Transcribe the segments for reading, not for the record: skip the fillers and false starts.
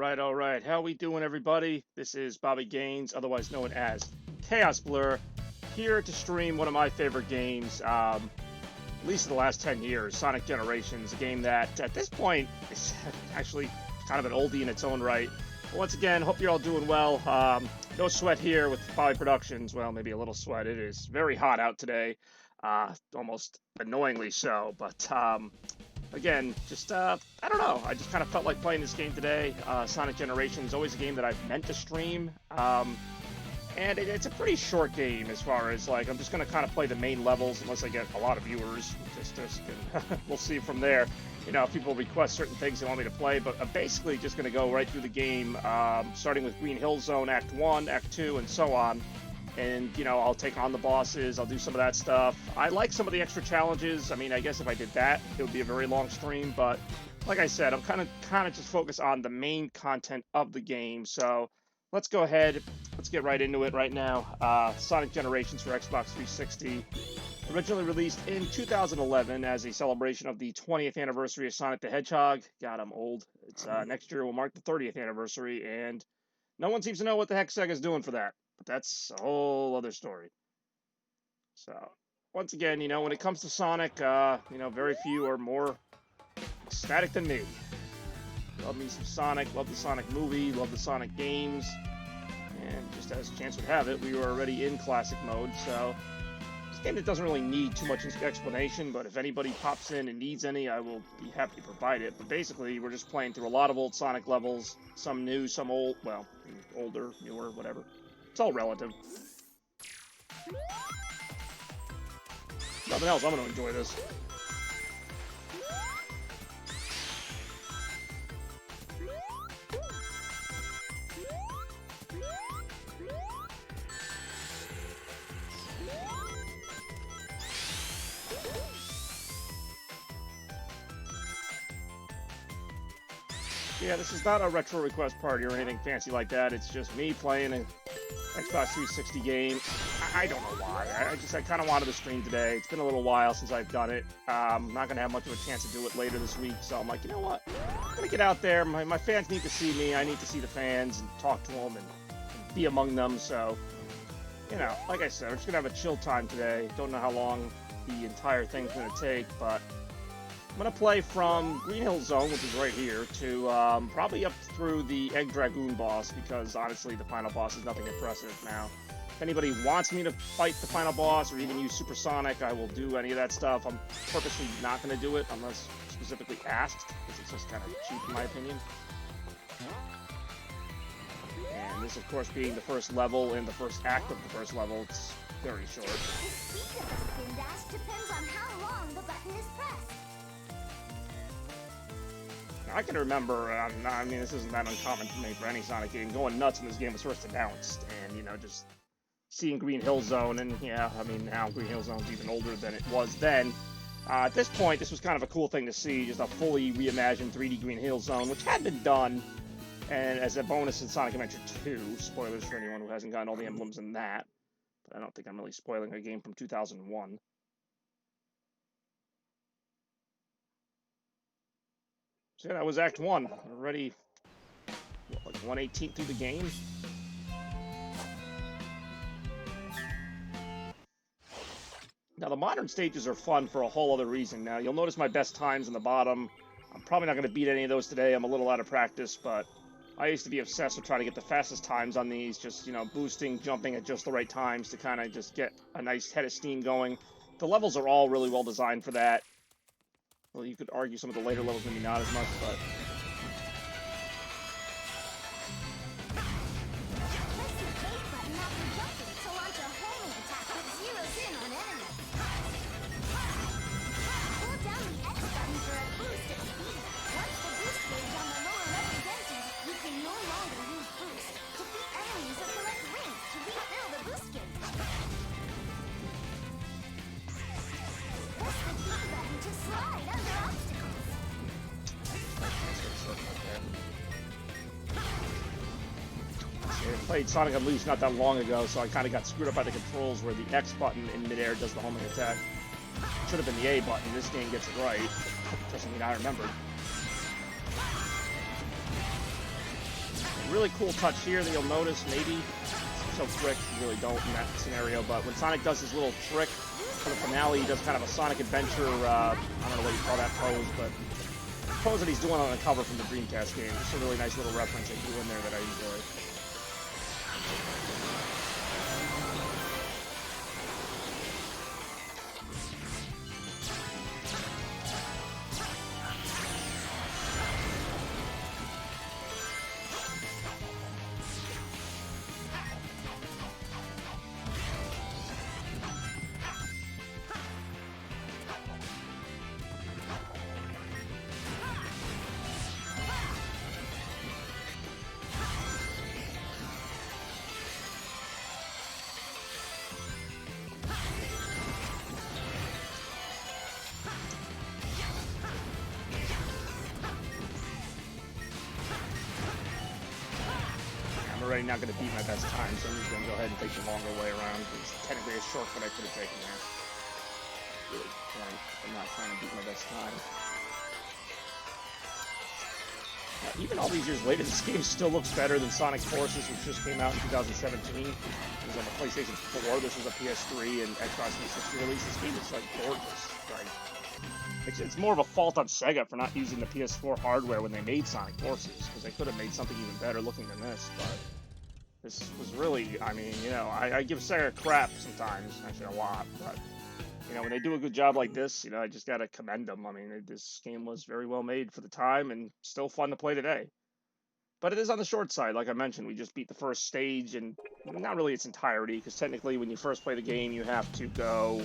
All right. How we doing, everybody? This is Bobby Gaines, otherwise known as Chaos Blur, here to stream one of my favorite games, at least in the last 10 years, Sonic Generations, a game that, at this point, is actually kind of an oldie in its own right. But once again, hope you're all doing well. No sweat here with Bobby Productions. Well, maybe a little sweat. It is very hot out today, almost annoyingly so, but again, just, I don't know. I just kind of felt like playing this game today. Sonic Generations is always a game that I've meant to stream. And it's a pretty short game as far as, like, I'm just going to kind of play the main levels unless I get a lot of viewers. We'll see from there. You know, if people request certain things they want me to play, but I'm basically just going to go right through the game, starting with Green Hill Zone, Act 1, Act 2, and so on. And, you know, I'll take on the bosses, I'll do some of that stuff. I like some of the extra challenges. I mean, I guess if I did that, it would be a very long stream, but like I said, I'm kind of just focused on the main content of the game. So let's go ahead, let's get right into it right now. Sonic Generations for Xbox 360. Originally released in 2011 as a celebration of the 20th anniversary of Sonic the Hedgehog. God, I'm old. It's next year will mark the 30th anniversary, and no one seems to know what the heck Sega's doing for that. But that's a whole other story. So, once again, you know, when it comes to Sonic, you know, very few are more ecstatic than me. Love me some Sonic, love the Sonic movie, love the Sonic games. And just as chance would have it, we were already in classic mode, so it's a game that doesn't really need too much explanation, but if anybody pops in and needs any, I will be happy to provide it. But basically, we're just playing through a lot of old Sonic levels, some new, some old, well, older, newer, whatever. It's all relative. Nothing else, I'm going to enjoy this. Yeah, this is not a retro request party or anything fancy like that. It's just me playing a Xbox 360 game. I don't know why. I kind of wanted to stream today. It's been a little while since I've done it. I'm not going to have much of a chance to do it later this week, so I'm like, you know what? I'm going to get out there. My fans need to see me. I need to see the fans and talk to them and be among them. So, you know, like I said, we're just going to have a chill time today. Don't know how long the entire thing's going to take, but I'm going to play from Green Hill Zone, which is right here, to probably up through the Egg Dragoon boss, because honestly, the final boss is nothing impressive now. If anybody wants me to fight the final boss, or even use Supersonic, I will do any of that stuff. I'm purposely not going to do it, unless specifically asked, because it's just kind of cheap in my opinion. And this, of course, being the first level and the first act of the first level, it's very short. The speed of the spin dash depends on how long the button is pressed. I can remember, I mean, this isn't that uncommon for me for any Sonic game, going nuts when this game was first announced, and, you know, just seeing Green Hill Zone, and yeah, I mean, now Green Hill Zone's even older than it was then. At this point, this was kind of a cool thing to see, just a fully reimagined 3D Green Hill Zone, which had been done, and as a bonus in Sonic Adventure 2, spoilers for anyone who hasn't gotten all the emblems in that, but I don't think I'm really spoiling a game from 2001. So yeah, that was Act 1. We're already, what, like 1/18 through the game? Now, the modern stages are fun for a whole other reason. Now, you'll notice my best times in the bottom. I'm probably not going to beat any of those today. I'm a little out of practice, but I used to be obsessed with trying to get the fastest times on these, just, you know, boosting, jumping at just the right times to kind of just get a nice head of steam going. The levels are all really well designed for that. Well, you could argue some of the later levels maybe not as much, but I played Sonic Unleashed not that long ago, so I kind of got screwed up by the controls where the X button in midair does the homing attack. Should have been the A button. This game gets it right. Doesn't mean I remembered. really cool touch here that you'll notice, maybe. So quick, you really don't in that scenario, but when Sonic does his little trick for the finale, he does kind of a Sonic Adventure, I don't know what you call that pose, but the pose that he's doing on the cover from the Dreamcast game. Just a really nice little reference they do in there that I enjoy. Already not going to beat my best time, so I'm just going to go ahead and take the longer way around. It's technically a shortcut I could have taken there. Really point. I'm not trying to beat my best time. Now, even all these years later, this game still looks better than Sonic Forces, which just came out in 2017. It was on the PlayStation 4. This was a PS3 and Xbox 360 release. This game is like gorgeous. Like, it's more of a fault on Sega for not using the PS4 hardware when they made Sonic Forces, because they could have made something even better looking than this, but this was really, I mean, you know, I give Sega crap sometimes, actually a lot, but, you know, when they do a good job like this, you know, I just gotta commend them. I mean, this game was very well made for the time and still fun to play today. But it is on the short side, like I mentioned. We just beat the first stage, and not really its entirety, because technically when you first play the game, you have to go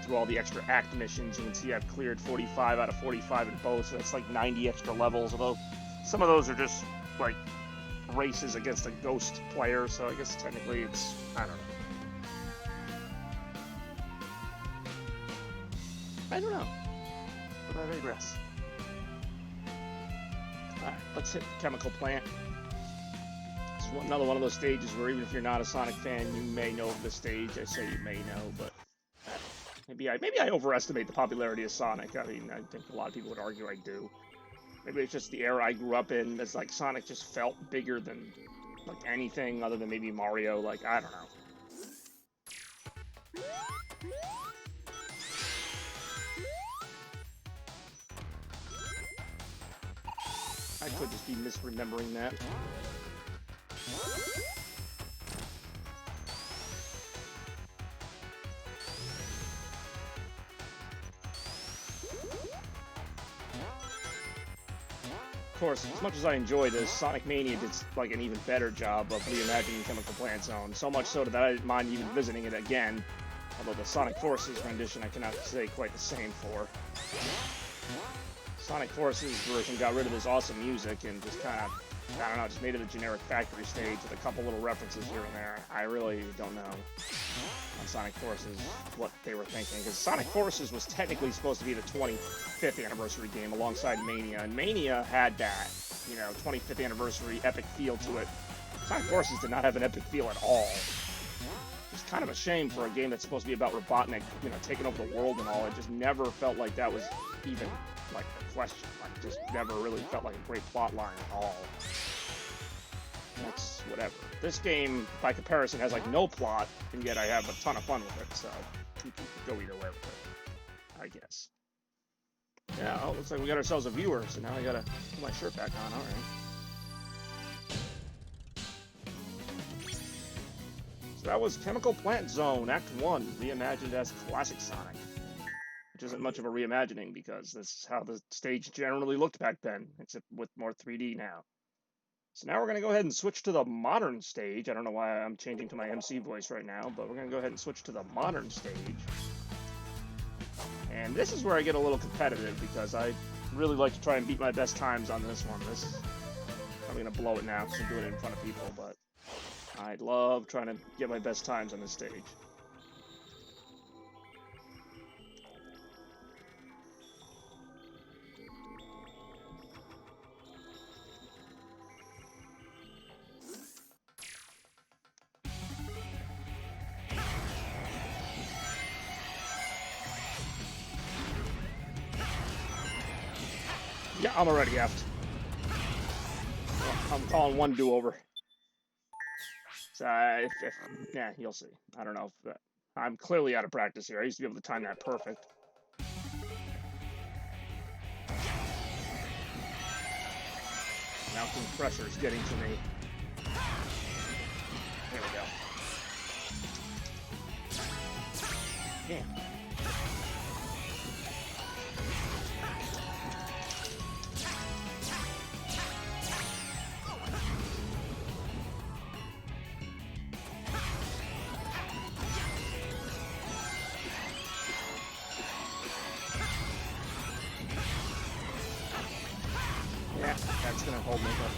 through all the extra act missions. You can see I've cleared 45 out of 45 in both, so that's like 90 extra levels, although some of those are just like races against a ghost player, so I guess technically it's, I don't know, but I digress. Alright, let's hit Chemical Plant. This is another one of those stages where even if you're not a Sonic fan, you may know of the stage. I say you may know, but maybe I overestimate the popularity of Sonic. I mean, I think a lot of people would argue I do. Maybe it's just the era I grew up in. That's like Sonic just felt bigger than like anything other than maybe Mario. Like, I don't know. I could just be misremembering that. Of course, as much as I enjoy this, Sonic Mania did like an even better job of reimagining Chemical Plant Zone. So much so that I didn't mind even visiting it again. Although the Sonic Forces rendition I cannot say quite the same for. Sonic Forces version got rid of this awesome music and just kind of, I don't know, just made it a generic factory stage with a couple little references here and there. I really don't know on Sonic Forces what they were thinking, because Sonic Forces was technically supposed to be the 25th anniversary game alongside Mania, and Mania had that, you know, 25th anniversary epic feel to it. Sonic Forces did not have an epic feel at all. It's kind of a shame for a game that's supposed to be about Robotnik, you know, taking over the world and all. It just never felt like that was even like a question. Like, it just never really felt like a great plot line at all. That's whatever. This game, by comparison, has like no plot, and yet I have a ton of fun with it, so you can go either way with it, I guess. Yeah, oh, looks like we got ourselves a viewer, so now I gotta put my shirt back on, alright. So that was Chemical Plant Zone, Act 1, reimagined as Classic Sonic. Which isn't much of a reimagining, because this is how the stage generally looked back then, except with more 3D now. So now we're going to go ahead and switch to the modern stage. I don't know why I'm changing to my MC voice right now, but we're going to go ahead and switch to the modern stage. And this is where I get a little competitive, because I really like to try and beat my best times on this one. I'm going to blow it now because I'm doing it in front of people, but I love trying to get my best times on this stage. Yeah, I'm already effed. I'm calling one do-over. So yeah, you'll see. I don't know if I'm clearly out of practice here. I used to be able to time that perfect. Mounting pressure is getting to me. There we go. Damn. Yeah, that's gonna hold me up.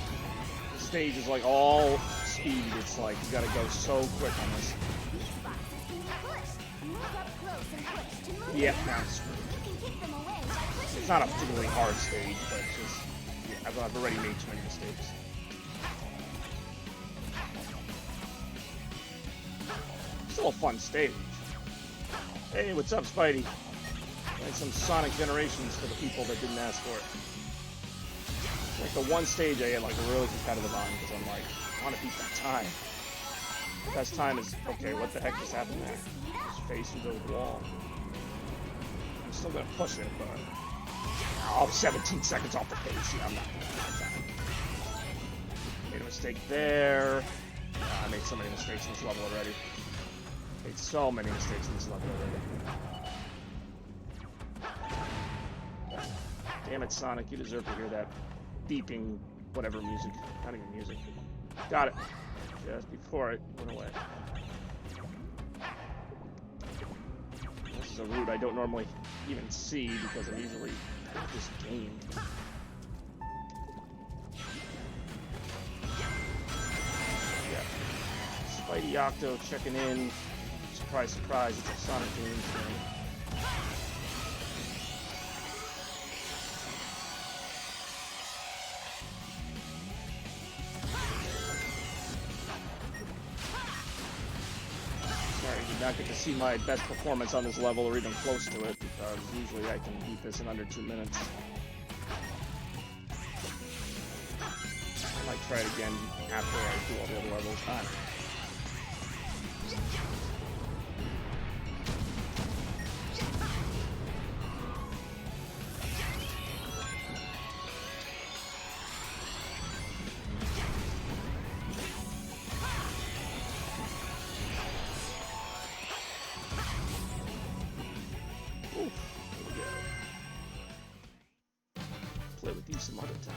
The stage is like all speed. It's like you gotta go so quick on this. Yep, now it's not a particularly hard stage, but it's just, yeah, I've already made too many mistakes. Still a fun stage. Hey, what's up, Spidey? And some Sonic Generations for the people that didn't ask for it. Like the one stage I get like really competitive on because I'm like, I want to beat that time. Best time is, okay, what the heck just happened there? Just face into the wall. I'm still gonna push it, but oh, 17 seconds off the pace. Yeah, I'm not gonna have that time. Made a mistake there. I made so many mistakes in this level already. Made so many mistakes in this level already. Damn it, Sonic, you deserve to hear that beeping whatever music. Not even music. Got it. Just before it went away. This is a route I don't normally even see because I'm usually at this game. Yeah. Spidey Octo checking in. Surprise, surprise, it's a Sonic game thing. Not get to see my best performance on this level or even close to it because usually I can beat this in under 2 minutes. I might try it again after I do all the other levels. Play with these some other time.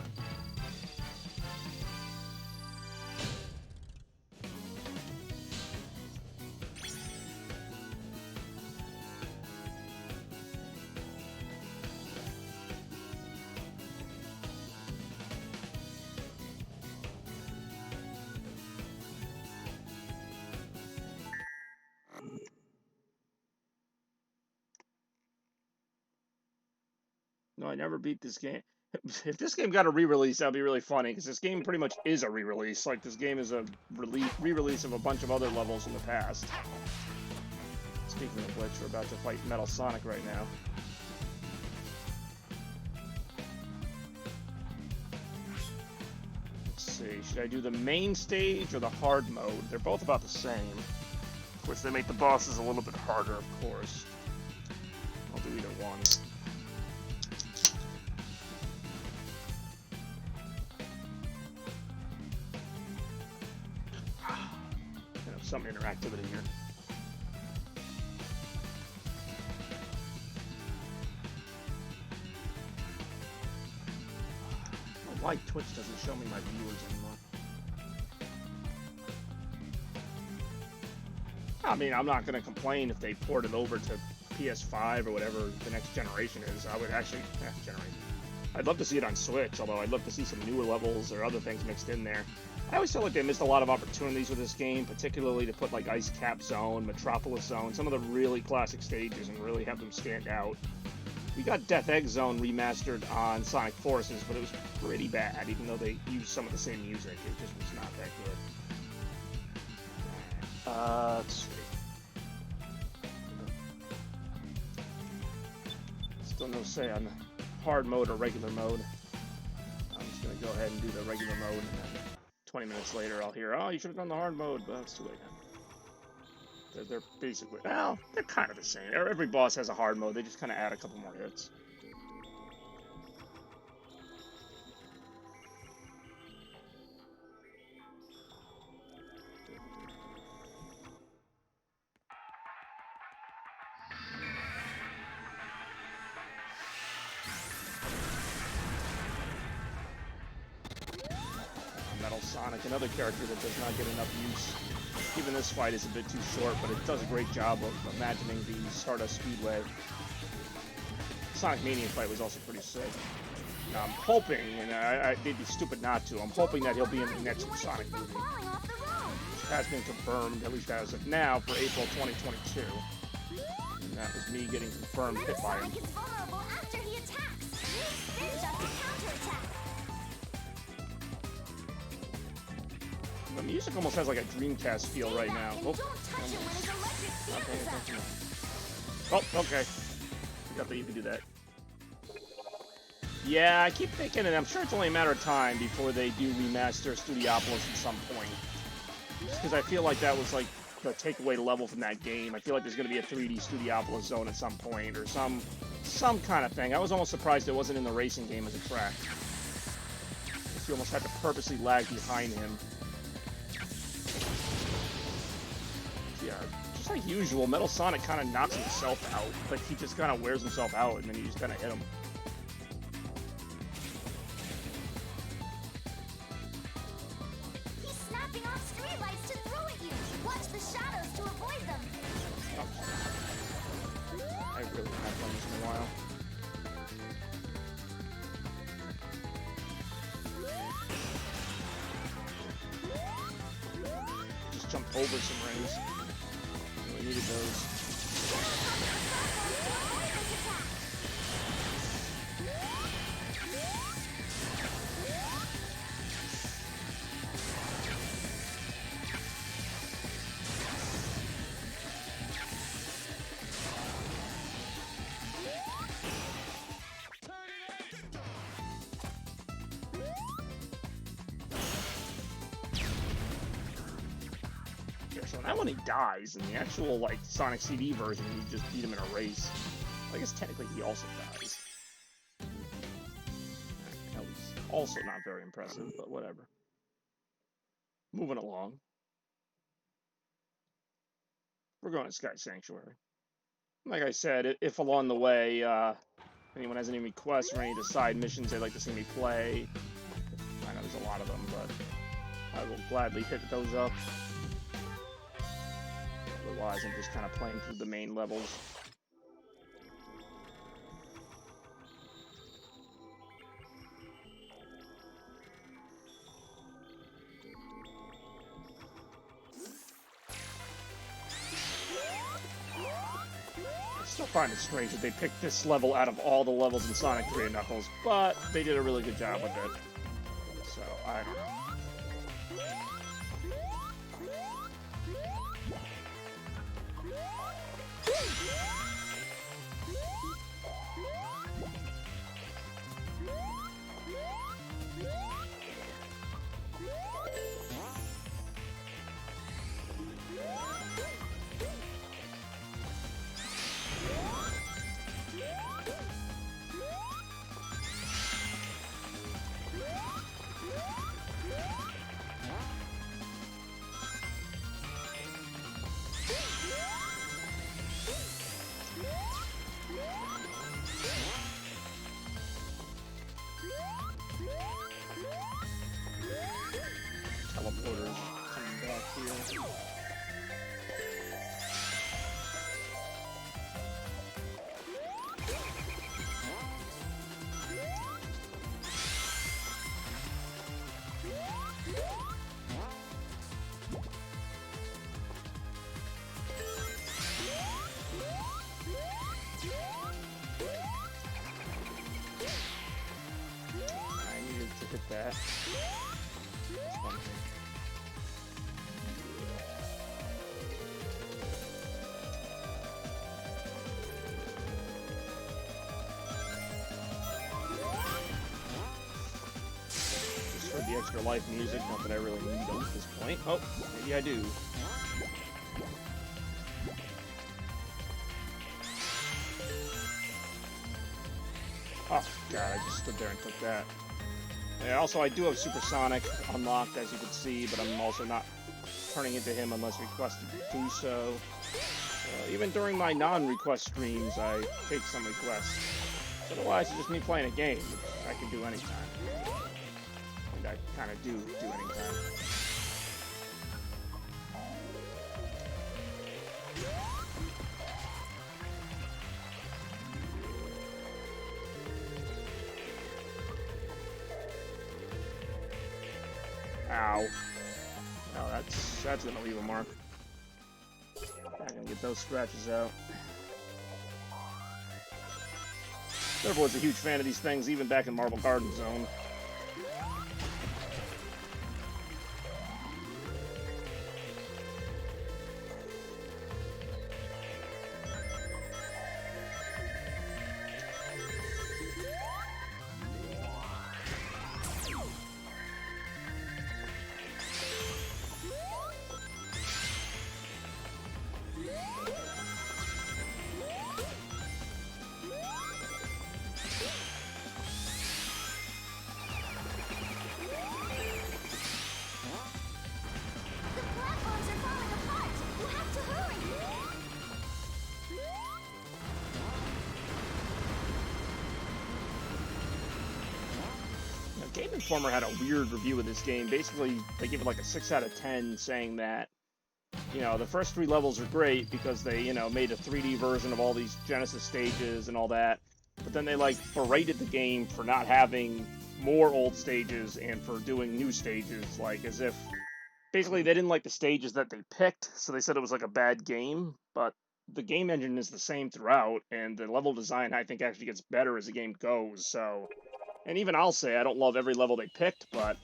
No, I never beat this game. If this game got a re-release, that'd be really funny, because this game pretty much is a re-release. Like, this game is a re-release of a bunch of other levels in the past. Speaking of which, we're about to fight Metal Sonic right now. Let's see, should I do the main stage or the hard mode? They're both about the same. Of course, they make the bosses a little bit harder, of course. I'll do either one. Some interactivity here. I don't know why Twitch doesn't show me my viewers anymore. I mean, I'm not going to complain if they port it over to PS5 or whatever the next generation is. I would actually, I'd love to see it on Switch, although I'd love to see some newer levels or other things mixed in there. I always feel like they missed a lot of opportunities with this game, particularly to put like Ice Cap Zone, Metropolis Zone, some of the really classic stages, and really have them stand out. We got Death Egg Zone remastered on Sonic Forces, but it was pretty bad, even though they used some of the same music. It just was not that good. Let's see. Still no say on the hard mode or regular mode. I'm just going to go ahead and do the regular mode, and then 20 minutes later, I'll hear, oh, you should have done the hard mode, but it's too late now. They're basically, well, they're kind of the same. Every boss has a hard mode. They just kind of add a couple more hits. Metal Sonic, another character that does not get enough use. Even this fight is a bit too short, but it does a great job of imagining the Stardust Speedway. Sonic Mania fight was also pretty sick. Now, I'm hoping, and they'd be stupid not to, I'm hoping that he'll be in the next Sonic movie. Which has been confirmed, at least as of now, for April 2022. And that was me getting confirmed hit by him. Sonic is vulnerable after he attacks. Use Spin Jump to counterattack. The music almost has like a Dreamcast feel right now. And Oh, don't touch it when his electric stamp is up. oh, okay. Forgot that you could do that. Yeah, I keep thinking, and I'm sure it's only a matter of time before they do remaster Studiopolis at some point. Because I feel like that was like the takeaway level from that game. I feel like there's going to be a 3D Studiopolis zone at some point, or some kind of thing. I was almost surprised it wasn't in the racing game as a track. You almost had to purposely lag behind him. Yeah, just like usual, Metal Sonic kind of knocks himself out. Like, he just kind of wears himself out, and then you just kind of hit him. He's snapping off streetlights to throw at you. Watch the shadows to avoid them. Oh. I really haven't done this in a while. Just jumped over some rings. Really needed those. So now when he dies, in the actual, like, Sonic CD version, you just beat him in a race. I guess technically he also dies. That was also not very impressive, but whatever. Moving along. We're going to Sky Sanctuary. Like I said, if along the way, anyone has any requests or any of the side missions they'd like to see me play, I know there's a lot of them, but I will gladly hit those up. Otherwise, I'm just kind of playing through the main levels. I still find it strange that they picked this level out of all the levels in Sonic 3 and Knuckles, but they did a really good job with it. So, I don't know. Teleporters coming back here. I needed to hit that. That's one thing. Just heard the extra life music, not that I really need them at this point. Oh, maybe I do. Oh, God, I just stood there and took that. Yeah, also, I do have Supersonic unlocked, as you can see, but I'm also not turning into him unless requested to do so. Even during my non-request streams, I take some requests. Otherwise, it's just me playing a game, which I can do anytime. And I kind of do anytime. Ow. No, that's gonna leave a mark. I'm gonna get those scratches out. Never was a huge fan of these things, even back in Marble Garden Zone. Game Informer had a weird review of this game. Basically, they give it like a 6 out of 10, saying that, you know, the first 3 levels are great because they, you know, made a 3D version of all these Genesis stages and all that. But then they, like, berated the game for not having more old stages and for doing new stages, like, as if... Basically, they didn't like the stages that they picked, so they said it was like a bad game, but the game engine is the same throughout, and the level design, I think, actually gets better as the game goes, so... And even I'll say I don't love every level they picked, but,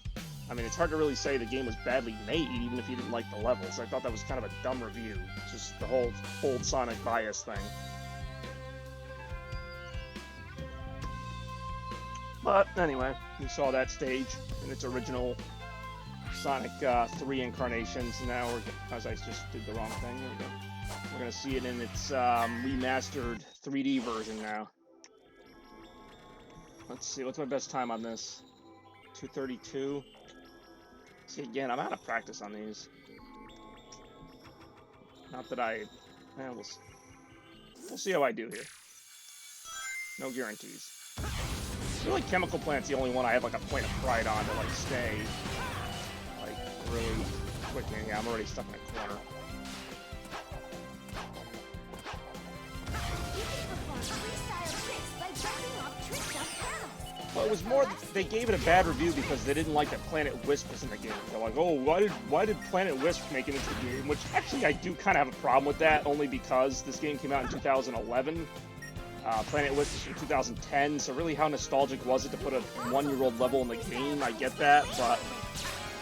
I mean, it's hard to really say the game was badly made, even if you didn't like the levels. I thought that was kind of a dumb review. Just the whole old Sonic bias thing. But, anyway, we saw that stage in its original Sonic 3 incarnations, and now we're, as I just did the wrong thing, there we go. We're going to see it in its remastered 3D version now. Let's see, what's my best time on this? 2:32. See, again, I'm out of practice on these. Not that I... Well, we'll see how I do here. No guarantees. Really, Chemical Plant's the only one I have, like, a point of pride on to, like, stay, like, really quick. Yeah, I'm already stuck in a corner. Well, it was more, they gave it a bad review because they didn't like that Planet Wisp was in the game. They're like, oh, why did Planet Wisp make it into the game? Which, actually, I do kind of have a problem with that, only because this game came out in 2011. Planet Wisp is from 2010, so really how nostalgic was it to put a 1-year-old level in the game? I get that, but,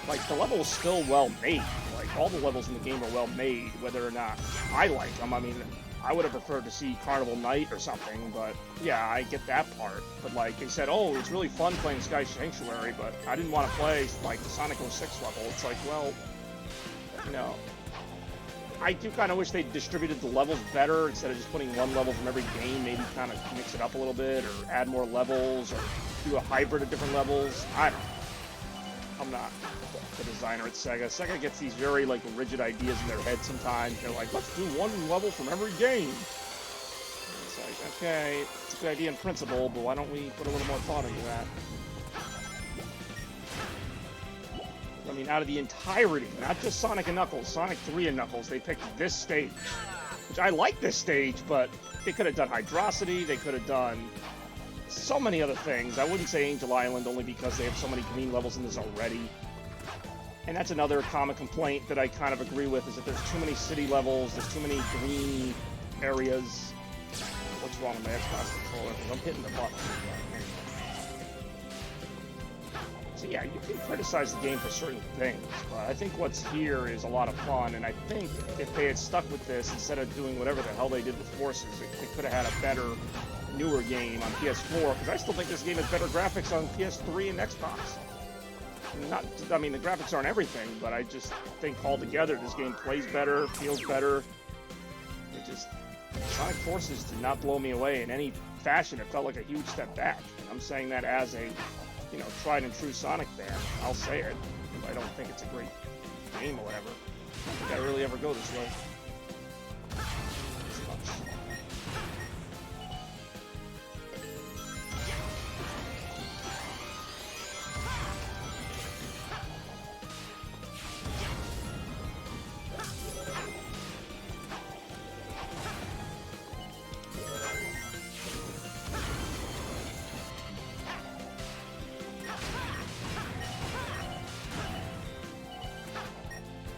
like, the level was still well made. Like, all the levels in the game are well made, whether or not I like them. I mean, I would have preferred to see Carnival Night or something, but yeah, I get that part. But like they said, oh, it's really fun playing Sky Sanctuary, but I didn't want to play like the Sonic 06 level. It's like, well, you know, I do kind of wish they distributed the levels better instead of just putting one level from every game. Maybe kind of mix it up a little bit, or add more levels, or do a hybrid of different levels. I don't know. I'm not the designer at Sega. Sega gets these very, like, rigid ideas in their head sometimes. They're like, let's do one level from every game. And it's like, okay, it's a good idea in principle, but why don't we put a little more thought into that? I mean, out of the entirety, not just Sonic and Knuckles, Sonic 3 and Knuckles, they picked this stage. Which, I like this stage, but they could have done Hydrocity, they could have done so many other things. I wouldn't say Angel Island, only because they have so many green levels in this already. And that's another common complaint that I kind of agree with, is that there's too many city levels, there's too many green areas. What's wrong with my Xbox controller? Because I'm hitting the button. So yeah, you can criticize the game for certain things, but I think what's here is a lot of fun, and I think if they had stuck with this, instead of doing whatever the hell they did with Forces, they could have had a better, newer game on PS4, because I still think this game has better graphics on PS3 and Xbox. not, I mean, the graphics aren't everything, but I just think altogether this game plays better, feels better. It just, Sonic Forces did not blow me away in any fashion. It felt like a huge step back. And I'm saying that as a, you know, tried and true Sonic fan. I'll say it. I don't think it's a great game or whatever. I don't think I really ever go this way. This much.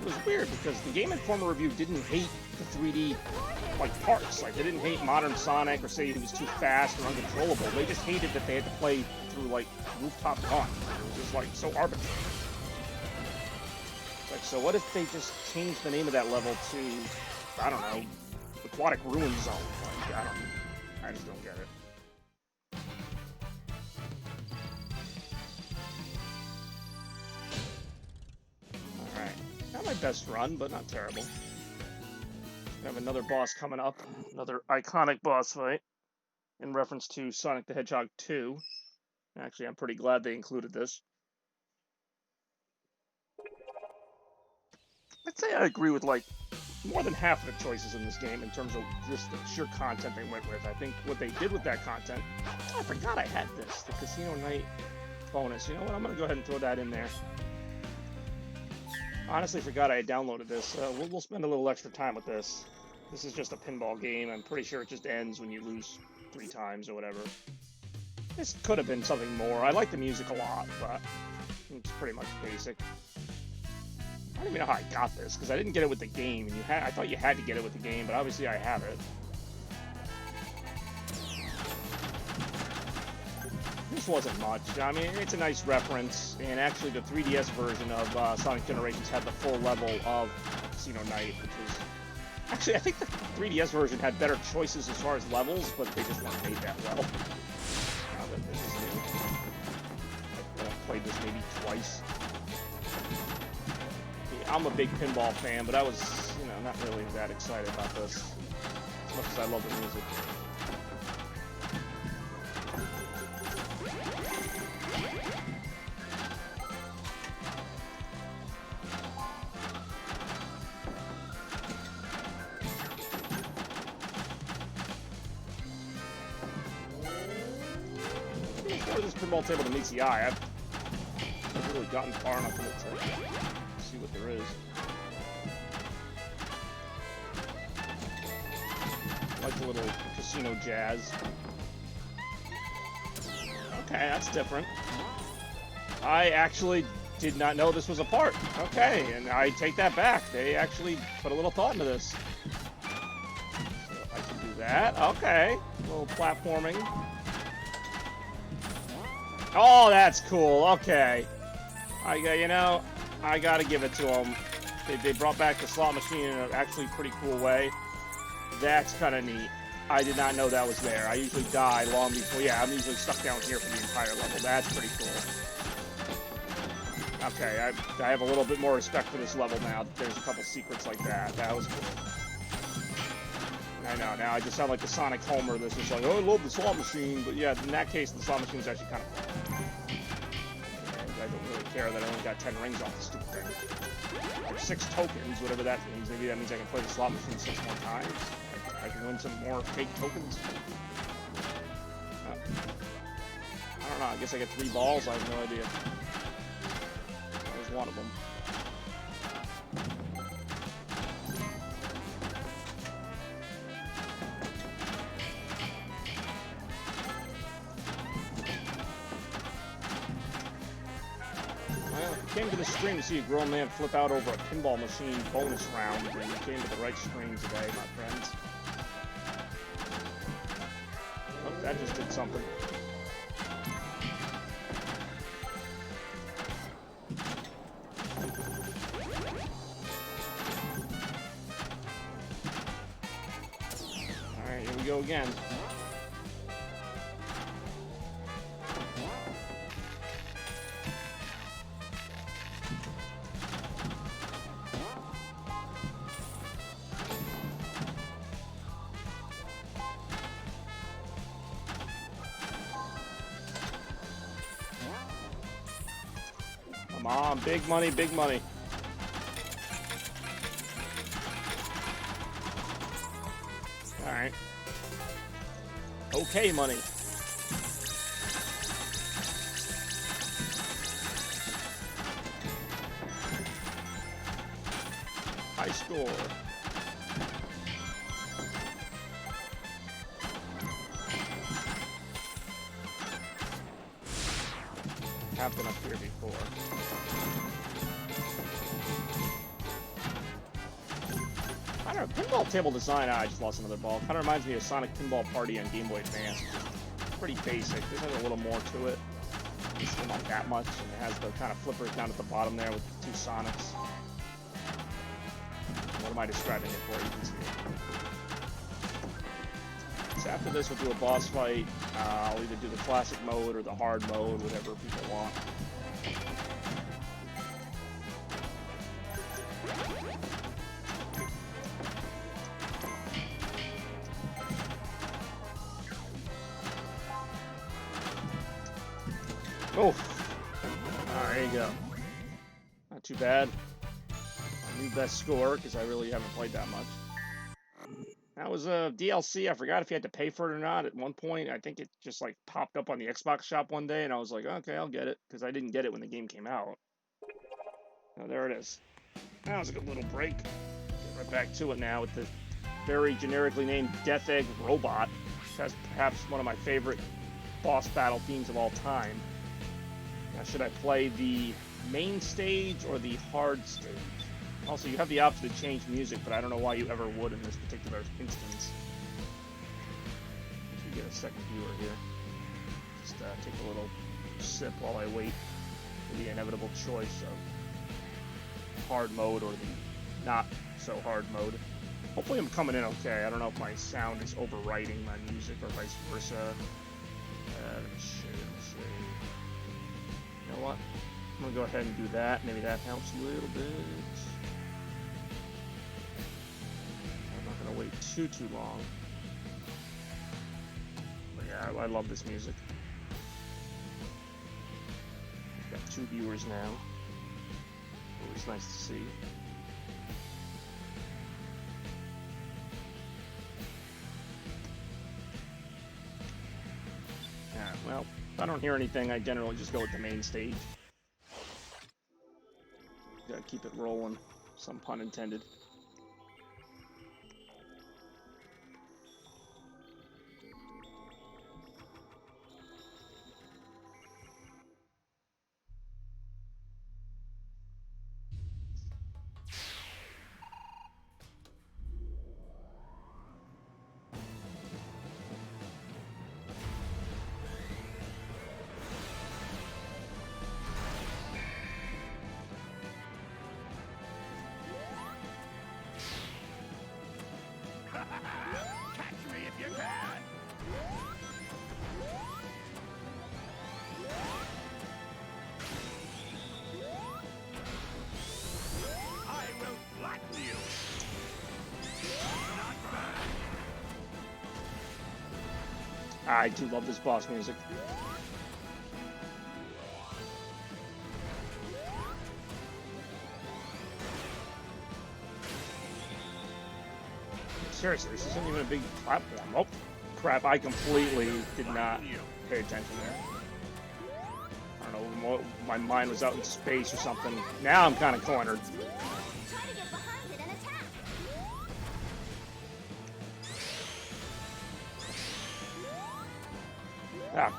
It was weird because the Game Informer review didn't hate the 3D like parts. Like they didn't hate modern Sonic or say he was too fast or uncontrollable. They just hated that they had to play through like rooftop run. It was just like so arbitrary. Like, so what if they just changed the name of that level to, I don't know, Aquatic Ruin Zone? Like, I just don't get it. Not my best run, but not terrible. We have another boss coming up, another iconic boss fight in reference to Sonic the Hedgehog 2. Actually, I'm pretty glad they included this. I'd say I agree with like more than half of the choices in this game in terms of just the sheer content they went with. I think what they did with that content, I forgot I had this, the Casino Night bonus. You know what, I'm going to go ahead and throw that in there. Honestly, forgot I had downloaded this. We'll spend a little extra time with this. This is just a pinball game. I'm pretty sure it just ends when you lose 3 times or whatever. This could have been something more. I like the music a lot, but it's pretty much basic. I don't even know how I got this, because I didn't get it with the game. And I thought you had to get it with the game, but obviously I have it. This wasn't much. I mean, it's a nice reference, and actually the 3DS version of Sonic Generations had the full level of Casino Night, which was... Actually, I think the 3DS version had better choices as far as levels, but they just weren't made that well. Now that this is new. I've played this maybe twice. Yeah, I'm a big pinball fan, but I was, you know, not really that excited about this, as much as I love the music. This pinball table to meets the eye. I've never really gotten far enough in it to see what there is. I like the little casino jazz. Okay, that's different. I actually did not know this was a part. Okay, and I take that back. They actually put a little thought into this. So I can do that. Okay, a little platforming. Oh, that's cool. Okay. You know, I gotta give it to them. They brought back the slot machine in an actually pretty cool way. That's kind of neat. I did not know that was there. I usually die long before. Yeah, I'm usually stuck down here for the entire level. That's pretty cool. Okay, I have a little bit more respect for this level now that there's a couple secrets like that. That was cool. I know, now I just sound like the Sonic Homer. This is like, oh, I love the slot machine. But yeah, in that case, the slot machine is actually kind of cool. I don't really care that I only got 10 rings off the stupid thing. Or 6 tokens, whatever that means. Maybe that means I can play the slot machine 6 more times. I can win some more fake tokens. I don't know, I guess I get 3 balls, I have no idea. That was one of them. Came to the stream to see a grown man flip out over a pinball machine bonus round, and you came to the right stream today, my friends. Oh, that just did something. Alright, here we go again. Come on, big money, big money. Alright. Okay, money. High score. Have been up here before. I don't know, pinball table design, I just lost another ball. Kind of reminds me of Sonic Pinball Party on Game Boy Advance. Pretty basic. This has a little more to it. It's not that much. And it has the kind of flippers down at the bottom there with the two Sonics. What am I describing it for? You can see it. So after this, we'll do a boss fight. I'll either do the classic mode or the hard mode, whatever people want. Oh, there you go. Not too bad. My new best score, because I really haven't played that much. That was a DLC. I forgot if you had to pay for it or not. At one point, I think it just like popped up on the Xbox shop one day, and I was like, okay, I'll get it, because I didn't get it when the game came out. Oh, there it is. That was a good little break. Get right back to it now with the very generically named Death Egg Robot. That's perhaps one of my favorite boss battle themes of all time. Now, should I play the main stage or the hard stage? Also, you have the option to change music, but I don't know why you ever would in this particular instance. We get a second viewer here. Just take a little sip while I wait for the inevitable choice of hard mode or the not so hard mode. Hopefully I'm coming in okay. I don't know if my sound is overwriting my music or vice versa. Let me see. You know what? I'm gonna go ahead and do that. Maybe that helps a little bit. I'm not gonna wait too long. But yeah, I love this music. Got 2 viewers now. Always nice to see. Yeah, well, if I don't hear anything, I generally just go with the main stage. Gotta keep it rolling, some pun intended. Catch me if you can! I will flatten you! Not bad! I do love this boss music. Seriously, this isn't even a big platform. Oh, crap, I completely did not pay attention there. I don't know, my mind was out in space or something. Now I'm kind of cornered. Try to get behind it and attack. Ah,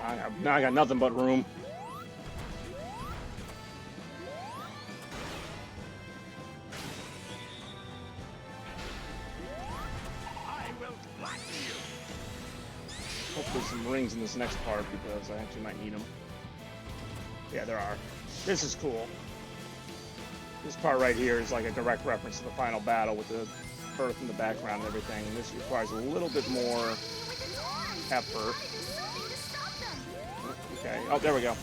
crap. Now I got nothing but room. Hopefully some rings in this next part because I actually might need them. Yeah, there are. This is cool. This part right here is like a direct reference to the final battle with the earth in the background and everything. And this requires a little bit more effort. Okay. Oh, there we go.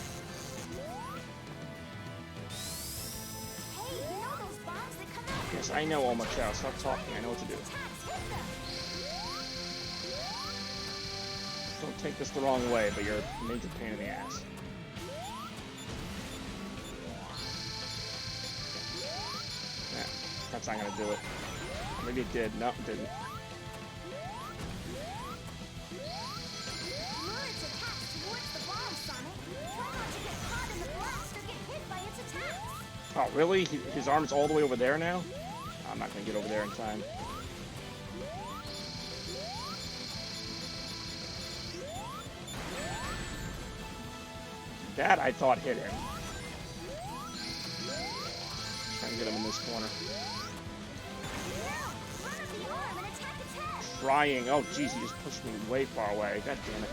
Yes, I know, Oma Chow. Stop talking. I know what to do. Don't take this the wrong way, but you're a major pain in the ass. That's not gonna do it. Maybe it did. No, it didn't. Lure its attacks towards the bomb, Sonic. Try not to get caught in the blast or get hit by its attacks. Oh, really? His arm's all the way over there now? I'm not gonna get over there in time. That I thought hit him. Trying to get him in this corner. Now, run up the arm and attack its head. Trying. Oh, jeez, he just pushed me way far away. God damn it.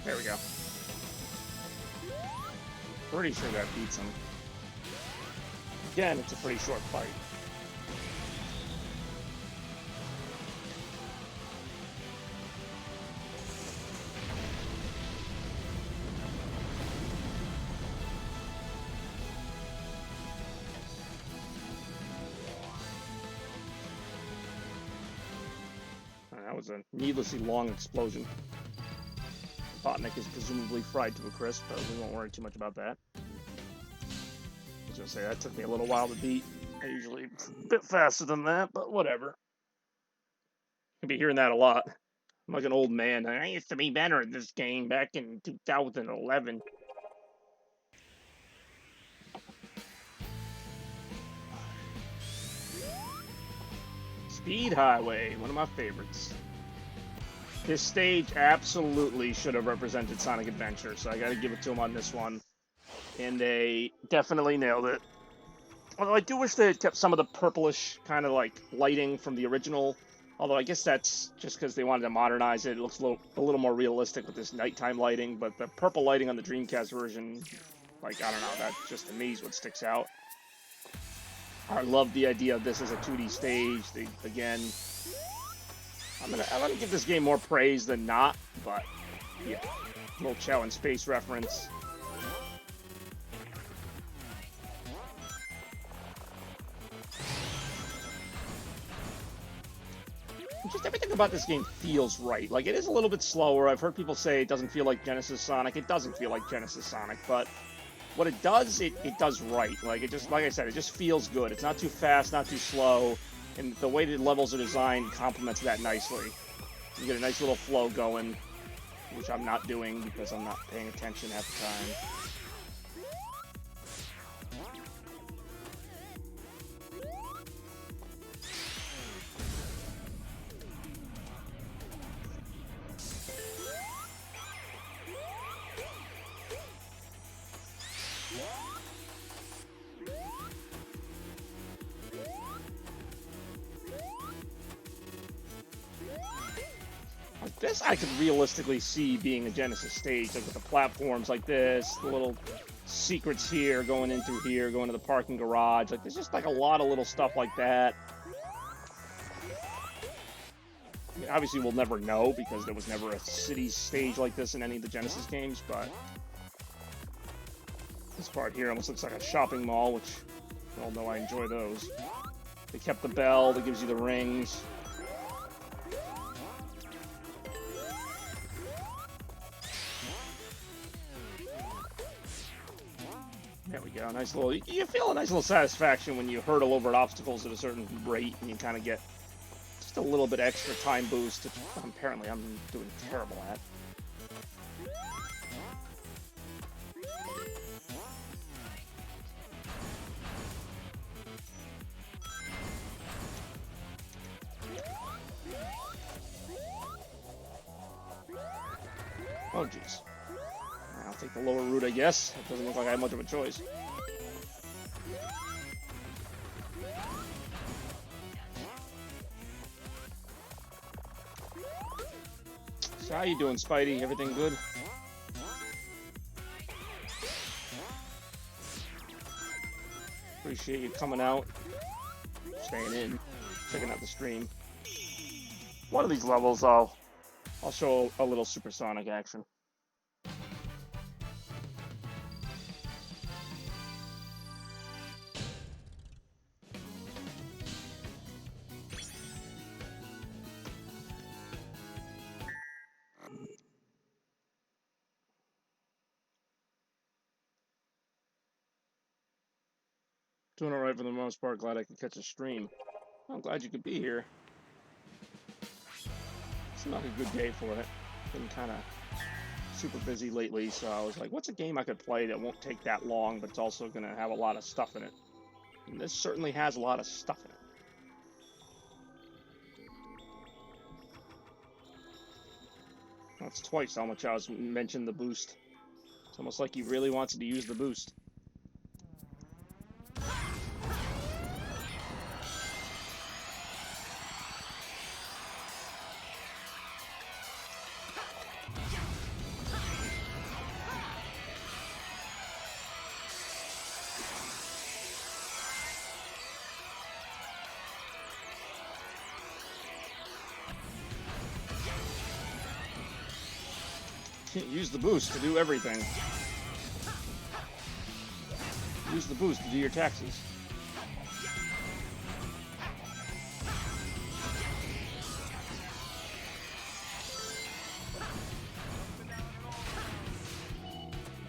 There we go. Pretty sure that beats him. Again, it's a pretty short fight. That was a needlessly long explosion. Botnik is presumably fried to a crisp, but we won't worry too much about that. I was gonna say, that took me a little while to beat. I usually a bit faster than that, but whatever. You'll be hearing that a lot. I'm like an old man. I used to be better at this game back in 2011. Speed Highway, one of my favorites. This stage absolutely should have represented Sonic Adventure, so I gotta give it to them on this one. And they definitely nailed it. Although I do wish they had kept some of the purplish kind of like lighting from the original. Although I guess that's just because they wanted to modernize it. It looks a little more realistic with this nighttime lighting. But the purple lighting on the Dreamcast version, like, I don't know, that just to me is what sticks out. I love the idea of this as a 2D stage. Again, I'm gonna give this game more praise than not, but yeah, little Chow in Space reference. Just everything about this game feels right. Like, it is a little bit slower. I've heard people say it doesn't feel like Genesis Sonic. It doesn't feel like Genesis Sonic, but what it does, it does right. Like, it just, like I said, it just feels good. It's not too fast, not too slow, and the way the levels are designed complements that nicely. You get a nice little flow going, which I'm not doing because I'm not paying attention half the time. This I could realistically see being a Genesis stage, like with the platforms like this, the little secrets here, going in through here, going to the parking garage. Like, there's just like a lot of little stuff like that. I mean, obviously we'll never know because there was never a city stage like this in any of the Genesis games, but this part here almost looks like a shopping mall, which we all know I enjoy those. They kept the bell that gives you the rings. There we go. Nice little. You feel a nice little satisfaction when you hurdle over obstacles at a certain rate, and you kind of get just a little bit extra time boost. Which apparently, I'm doing terrible at. Oh, jeez. I'll take the lower route, I guess. It doesn't look like I have much of a choice. So how you doing, Spidey? Everything good? Appreciate you coming out, staying in, checking out the stream. One of these levels, I'll I'll show a little supersonic action. Doing alright for the most part. Glad I could catch a stream. I'm glad you could be here. It's not a good day for it. Been kind of super busy lately, so I was like, what's a game I could play that won't take that long, but it's also going to have a lot of stuff in it? And this certainly has a lot of stuff in it. That's twice how much I was mentioned the boost. It's almost like he really wanted to use the boost. Use the boost to do everything. Use the boost to do your taxes.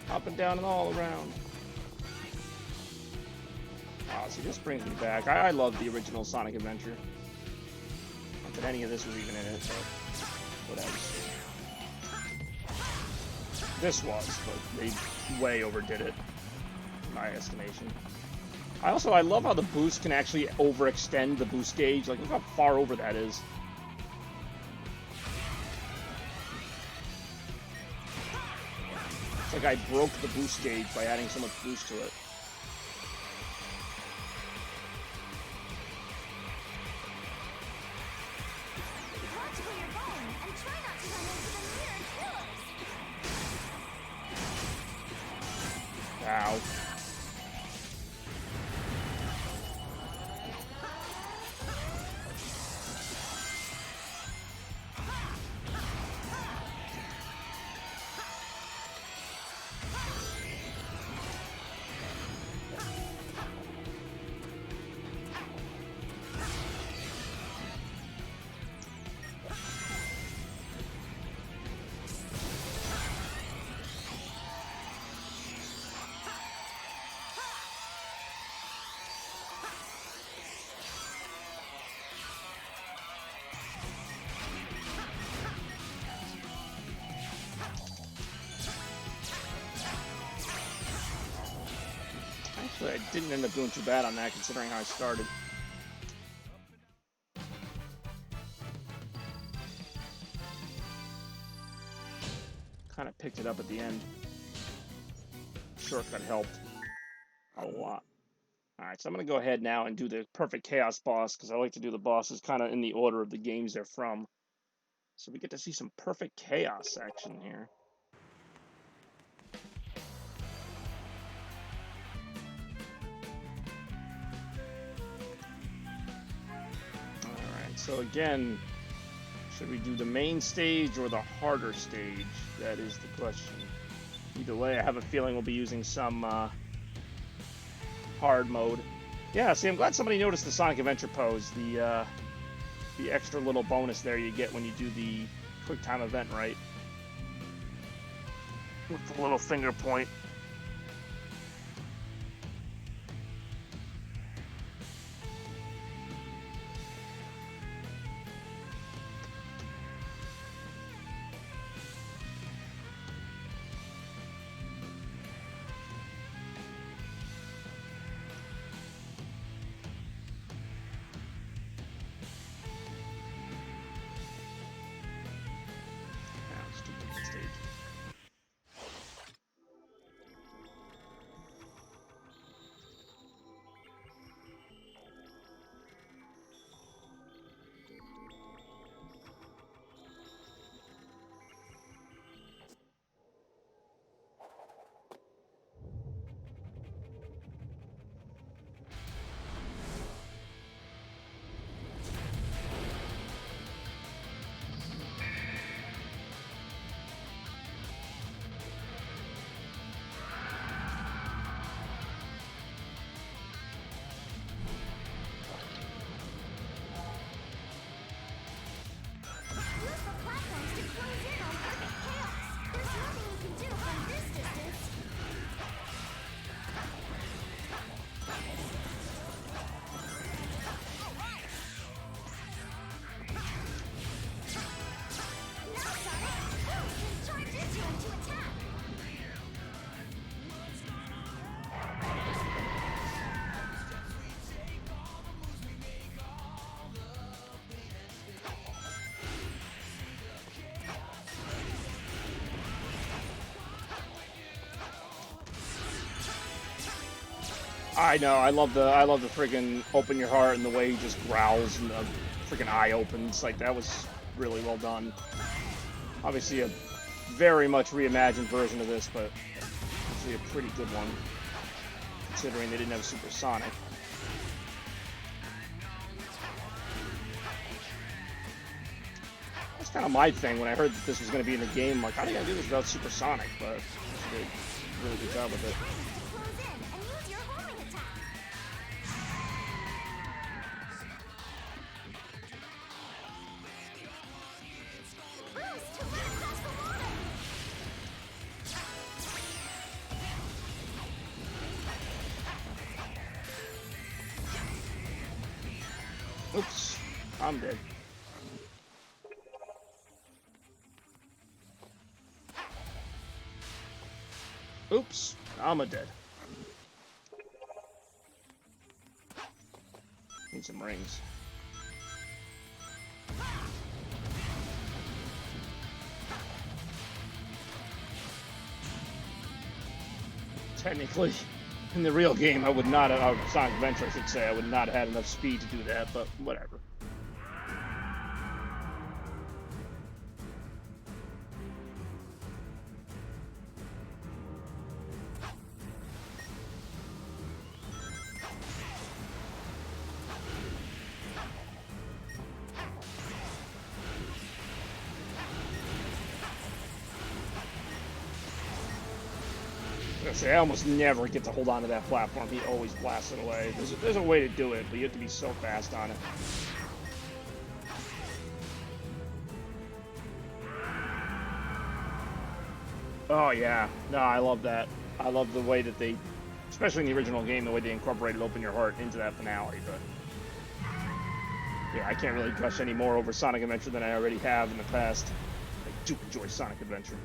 Up and down and all around. Oh, see, this brings me back. I love the original Sonic Adventure. Not that any of this was even in it, but whatever. This was, but they way overdid it, in my estimation. I love how the boost can actually overextend the boost gauge. Like, look how far over that is. It's like I broke the boost gauge by adding so much boost to it. Watch where you're going and try not to run into the mirror killers. Ow. Actually, I didn't end up doing too bad on that, considering how I started. Kind of picked it up at the end. Shortcut helped a lot. Alright, so I'm going to go ahead now and do the Perfect Chaos boss, because I like to do the bosses kind of in the order of the games they're from. So we get to see some Perfect Chaos action here. Alright, so again, should we do the main stage or the harder stage? That is the question. Either way, I have a feeling we'll be using some hard mode. Yeah, see, I'm glad somebody noticed the Sonic Adventure pose, the extra little bonus there you get when you do the quick time event right. With the little finger point. I know. I love the friggin' open your heart and the way he just growls and the friggin' eye opens. Like that was really well done. Obviously a very much reimagined version of this, but actually a pretty good one considering they didn't have supersonic. That's kind of my thing when I heard that this was going to be in the game. Like, how are they going to do this without supersonic? But they did a really good job with it. Close in and use your homing attack. Boost to run across the water. Oops, I'm dead. Oops, I'm a dead. Need some rings. Technically, in the real game, I would not have, Sonic Adventure, I should say, I would not have had enough speed to do that, but whatever. I almost never get to hold on to that platform. He always blasts it away. There's a way to do it, but you have to be so fast on it. Oh yeah, no, I love that. I love the way that they, especially in the original game, the way they incorporated Open Your Heart into that finale. But yeah, I can't really gush any more over Sonic Adventure than I already have in the past. I do enjoy Sonic Adventure.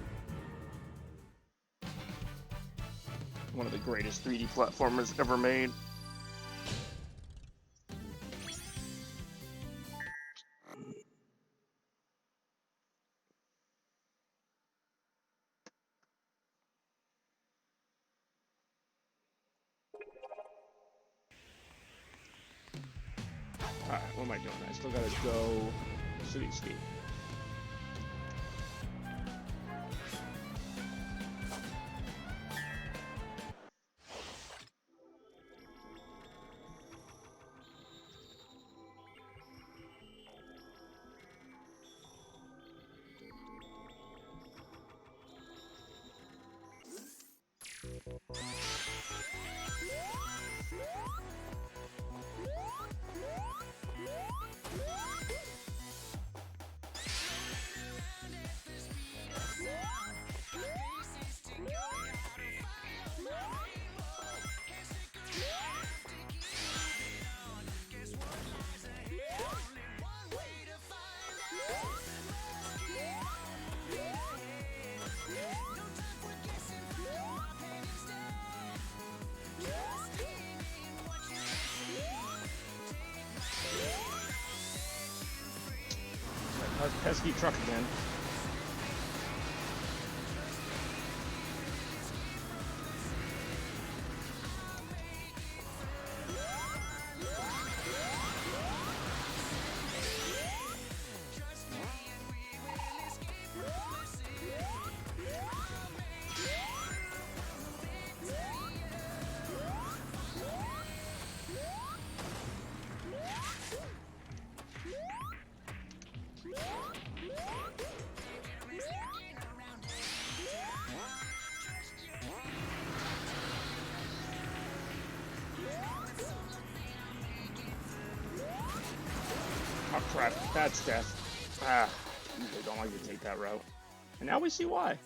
One of the greatest 3D platformers ever made. Alright, what am I doing? I still gotta go Cityscape. Pesky truck again. Oh crap, that's death. Ah, usually don't like to take that route. And now we see why.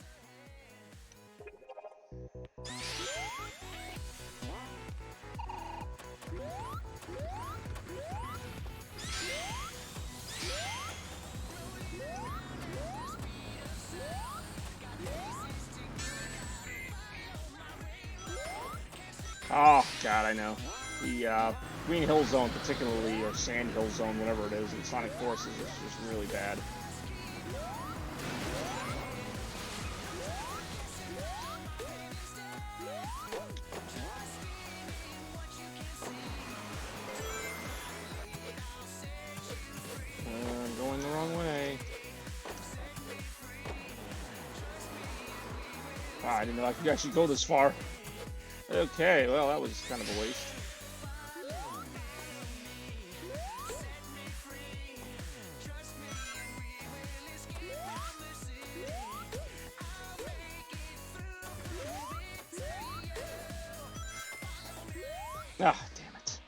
Oh god, I know. The Green Hill Zone particularly, or Sand Hill Zone, whatever it is, in Sonic Forces is just really bad. Ah, I didn't know I could actually go this far. Okay, well, that was kind of a waste. Ah, damn it.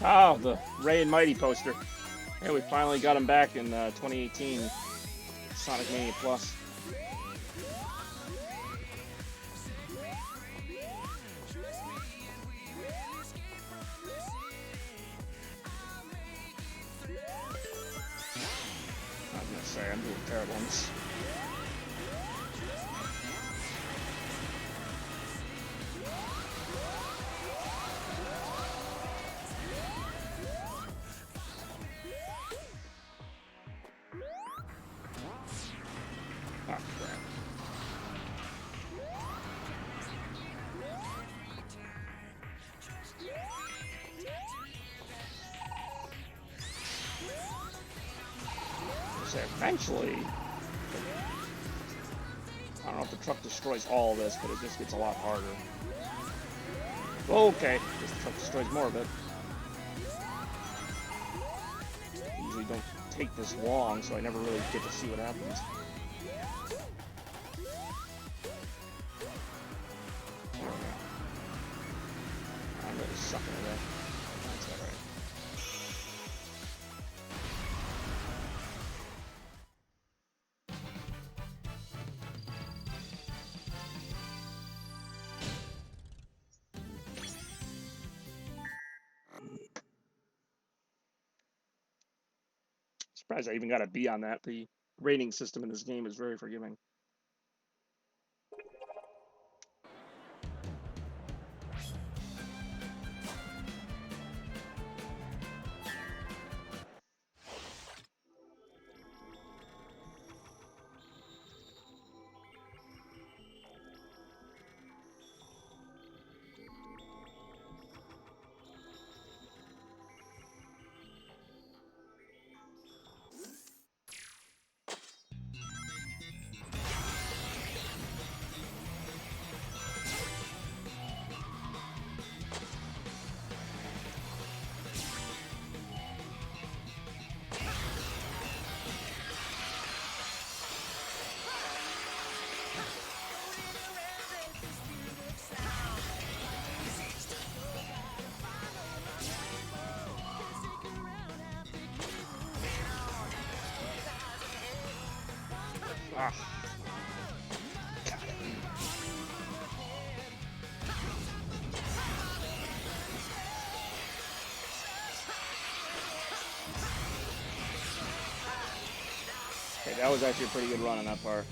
Oh, the Ray and Mighty poster. Yeah, we finally got him back in 2018 Sonic Mania Plus. I was gonna say, I'm doing terrible on this. Oh, crap. So eventually, I don't know if the truck destroys all of this, but it just gets a lot harder. Okay, this truck destroys more of it. Usually don't take this long, so I never really get to see what happens. There we go. I'm really sucking at that. That's alright. Surprised I even got a B on that. The rating system in this game is very forgiving. Ah. Okay, that was actually a pretty good run on that part.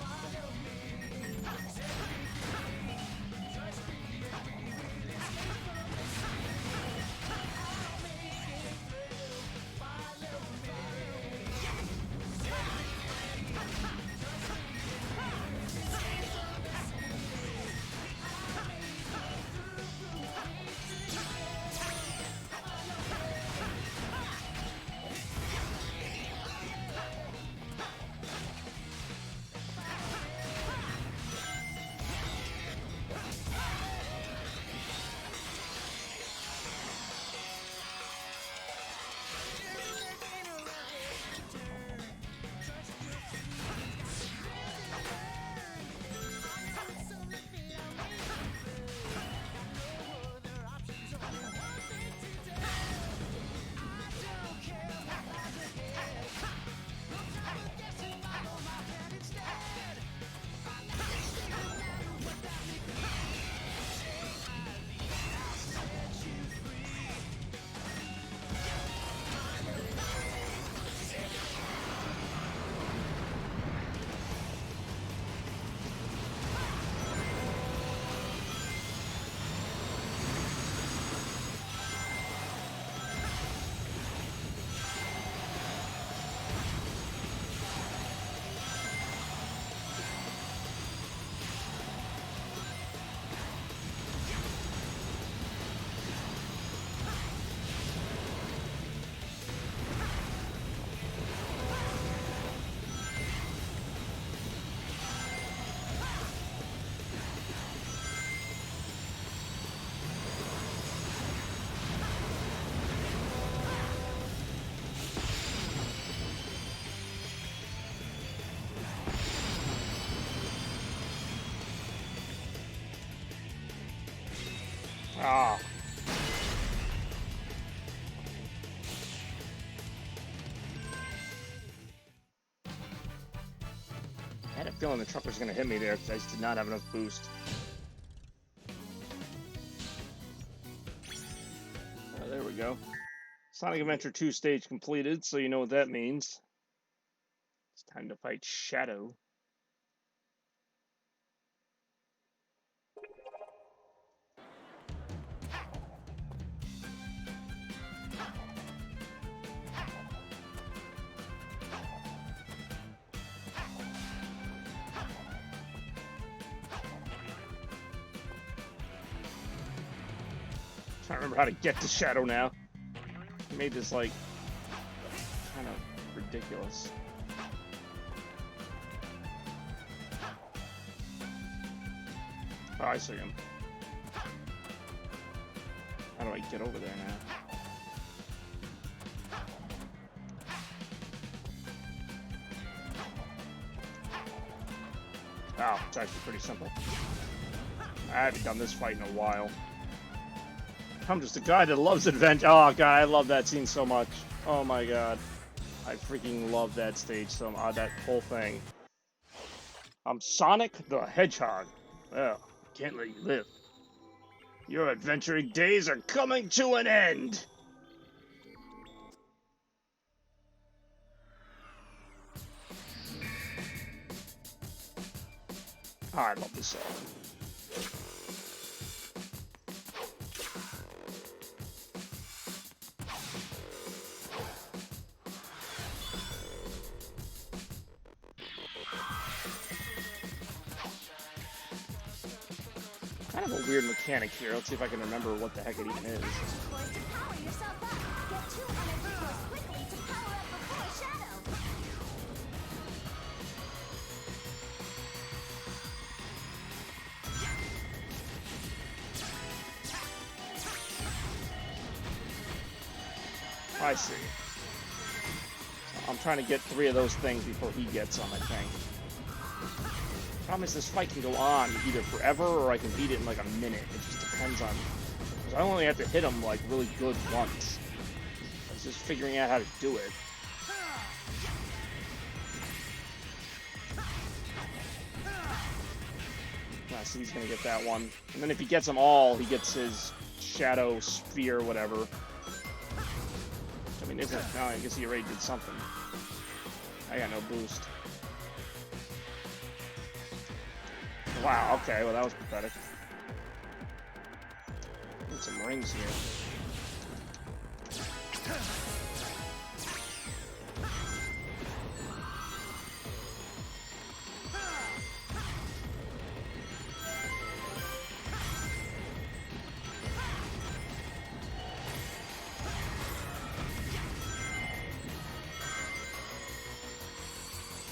Ah. I had a feeling the truck was going to hit me there because I just did not have enough boost. There we go. Sonic Adventure 2 stage completed, so you know what that means. It's time to fight Shadow. Trying to remember how to get to Shadow now. I made this like kind of ridiculous. Oh, I see him. How do I get over there now? Oh, it's actually pretty simple. I haven't done this fight in a while. I'm just a guy that loves adventure. Oh god, I love that scene so much. Oh my god. I freaking love that stage so much. That whole thing. I'm Sonic the Hedgehog. Well, can't let you live. Your adventuring days are coming to an end. Oh, I love this song. Kind of a weird mechanic here. Let's see if I can remember what the heck it even is. I see. So I'm trying to get 3 of those things before he gets them, I think. Problem is, this fight can go on either forever or I can beat it in like a minute. It just depends on. Because I only have to hit him like really good once. I was just figuring out how to do it. So he's gonna get that one. And then if he gets them all, he gets his shadow sphere, whatever. I mean, isn't it? No, I guess he already did something. I got no boost. Wow, okay, well that was pathetic. Need some rings here.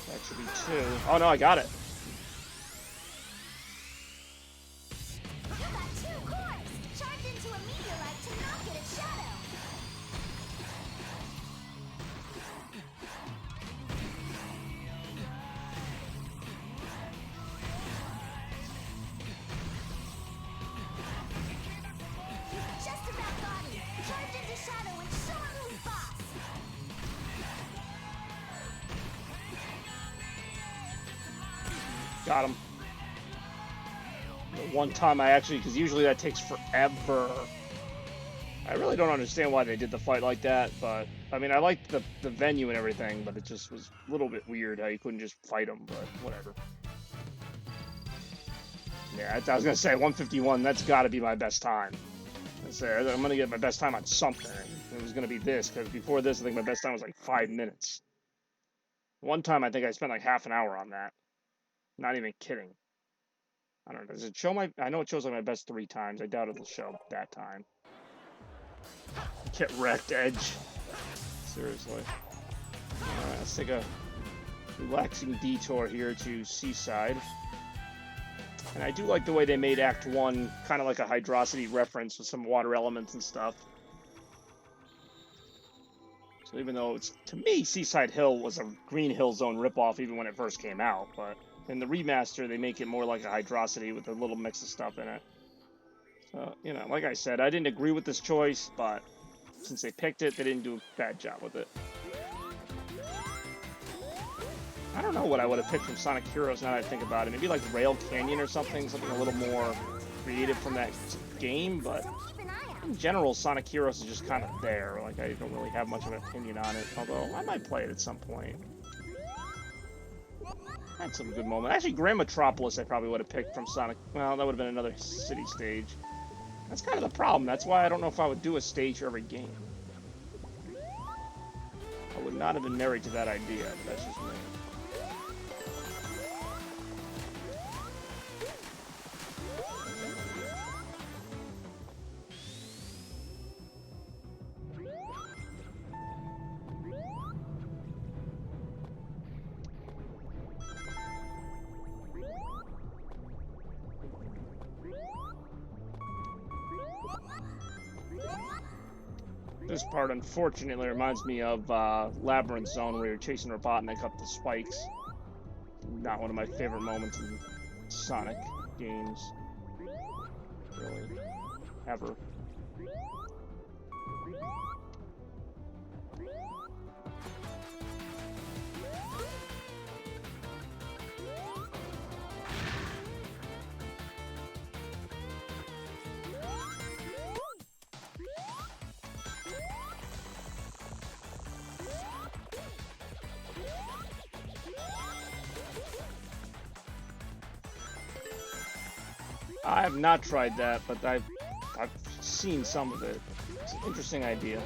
That should be 2. Oh no, I got it. Got him. The one time I actually, because usually that takes forever. I really don't understand why they did the fight like that, but I mean, I liked the venue and everything, but it just was a little bit weird how you couldn't just fight them, but whatever. Yeah, I was gonna say 151. That's got to be my best time. I'm gonna get my best time on something. It was gonna be this, because before this, I think my best time was like 5 minutes. One time, I think I spent like half an hour on that. Not even kidding. I don't know. Does it show my... I know it shows like my best 3 times. I doubt it'll show that time. Get wrecked, Edge. Seriously. Alright, let's take a relaxing detour here to Seaside. And I do like the way they made Act 1 kind of like a Hydrocity reference with some water elements and stuff. So even though it's... To me, Seaside Hill was a Green Hill Zone ripoff even when it first came out, but... In the remaster, they make it more like a Hydrocity with a little mix of stuff in it. You know, like I said, I didn't agree with this choice, but since they picked it, they didn't do a bad job with it. I don't know what I would have picked from Sonic Heroes now that I think about it. Maybe like Rail Canyon or something a little more creative from that game, but in general, Sonic Heroes is just kind of there. Like, I don't really have much of an opinion on it, although I might play it at some point. Had some good moments. Actually, Grand Metropolis I probably would have picked from Sonic. Well, that would have been another city stage. That's kind of the problem. That's why I don't know if I would do a stage for every game. I would not have been married to that idea, but that's just me. This part, unfortunately, reminds me of Labyrinth Zone, where you're chasing Robotnik up the spikes. Not one of my favorite moments in Sonic games, really, ever. I have not tried that, but I've seen some of it. It's an interesting idea.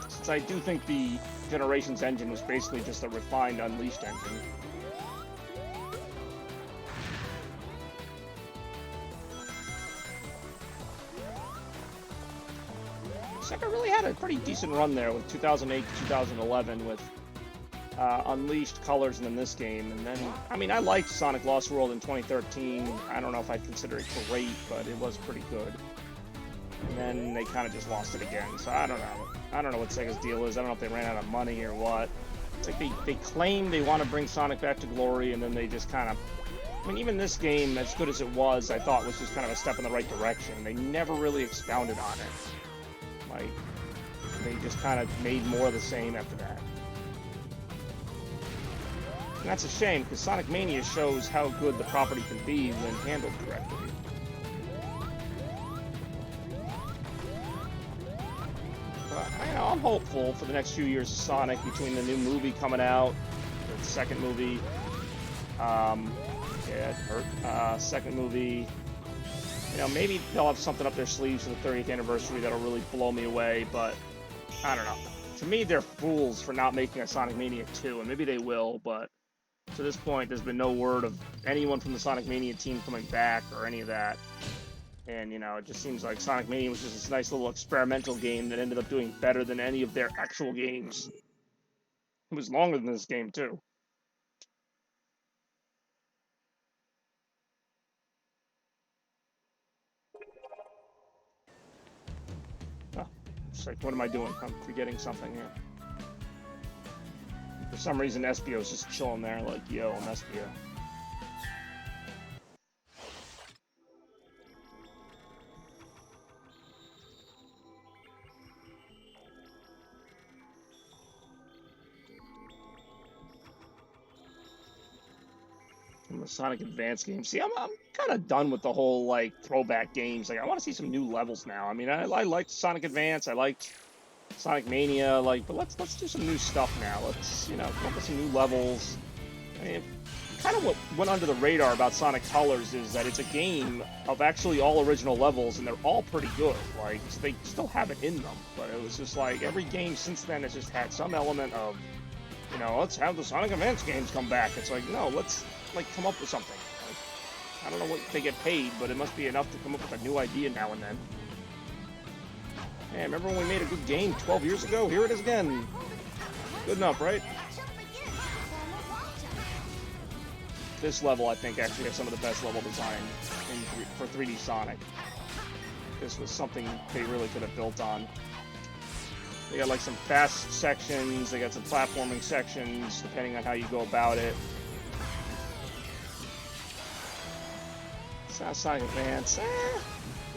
Since I do think the Generations engine was basically just a refined Unleashed engine. Sega really had a pretty decent run there with 2008 to 2011 with Unleashed, Colors, and then this game. And then, I mean, I liked Sonic Lost World in 2013. I don't know if I'd consider it great, but it was pretty good. And then they kind of just lost it again. So I don't know. I don't know what Sega's deal is. I don't know if they ran out of money or what. It's like they claim they want to bring Sonic back to glory, and then they just kind of... I mean, even this game, as good as it was, I thought was just kind of a step in the right direction. They never really expounded on it. Like, they just kind of made more of the same after that. And that's a shame, because Sonic Mania shows how good the property can be when handled correctly. But, you know, I'm hopeful for the next few years of Sonic, between the new movie coming out, the second movie, second movie, you know, maybe they'll have something up their sleeves for the 30th anniversary that'll really blow me away, but I don't know. To me, they're fools for not making a Sonic Mania 2, and maybe they will, but to this point, there's been no word of anyone from the Sonic Mania team coming back or any of that. And, you know, it just seems like Sonic Mania was just this nice little experimental game that ended up doing better than any of their actual games. It was longer than this game, too. Oh, it's like, what am I doing? I'm forgetting something here. For some reason, Espio's just chilling there like, yo, I'm Espio. From the Sonic Advance game. See, I'm kind of done with the whole, like, throwback games. Like, I want to see some new levels now. I mean, I liked Sonic Advance. I liked Sonic Mania, like, but let's do some new stuff now. Let's, you know, come up with some new levels. I mean, kind of what went under the radar about Sonic Colors is that it's a game of actually all original levels, and they're all pretty good. Like, they still have it in them, but it was just like every game since then has just had some element of, you know, let's have the Sonic Advance games come back. It's like, no, let's, like, come up with something. Like, I don't know what they get paid, but it must be enough to come up with a new idea now and then. Hey, remember when we made a good game 12 years ago? Here it is again. Good enough, right? This level, I think, actually has some of the best level design for 3D Sonic. This was something they really could have built on. They got like some fast sections, they got some platforming sections, depending on how you go about it. Sonic Advance.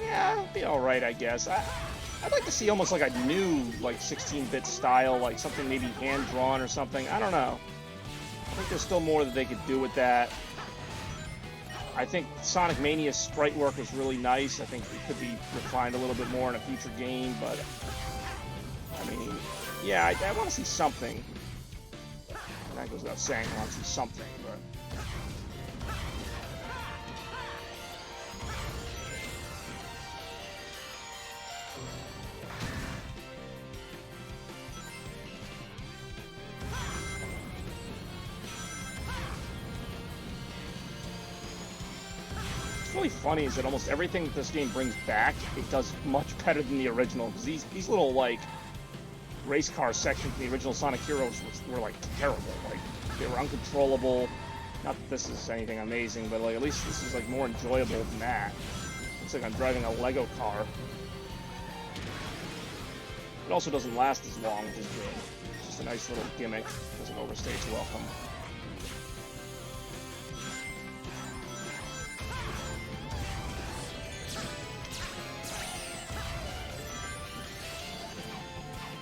Yeah, it'll be alright, I guess. I'd like to see almost like a new, like, 16-bit style, like something maybe hand-drawn or something. I don't know. I think there's still more that they could do with that. I think Sonic Mania's sprite work was really nice. I think it could be refined a little bit more in a future game, but I mean, yeah, I want to see something. That goes without saying, I want to see something, but what's really funny is that almost everything that this game brings back, it does much better than the original. Because these little, like, race car sections in the original Sonic Heroes were like terrible. Like, they were uncontrollable. Not that this is anything amazing, but like at least this is like more enjoyable than that. Looks like I'm driving a Lego car. It also doesn't last as long, which is good. It's just a nice little gimmick. Doesn't overstay its welcome.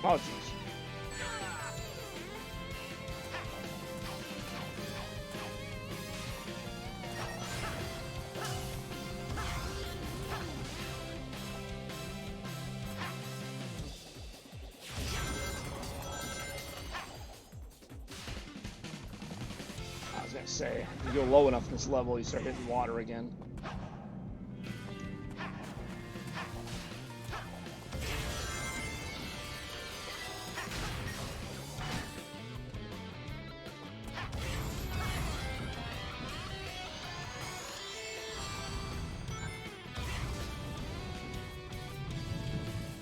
Oh, jeez. I was gonna say, if you go low enough in this level, you start hitting water again.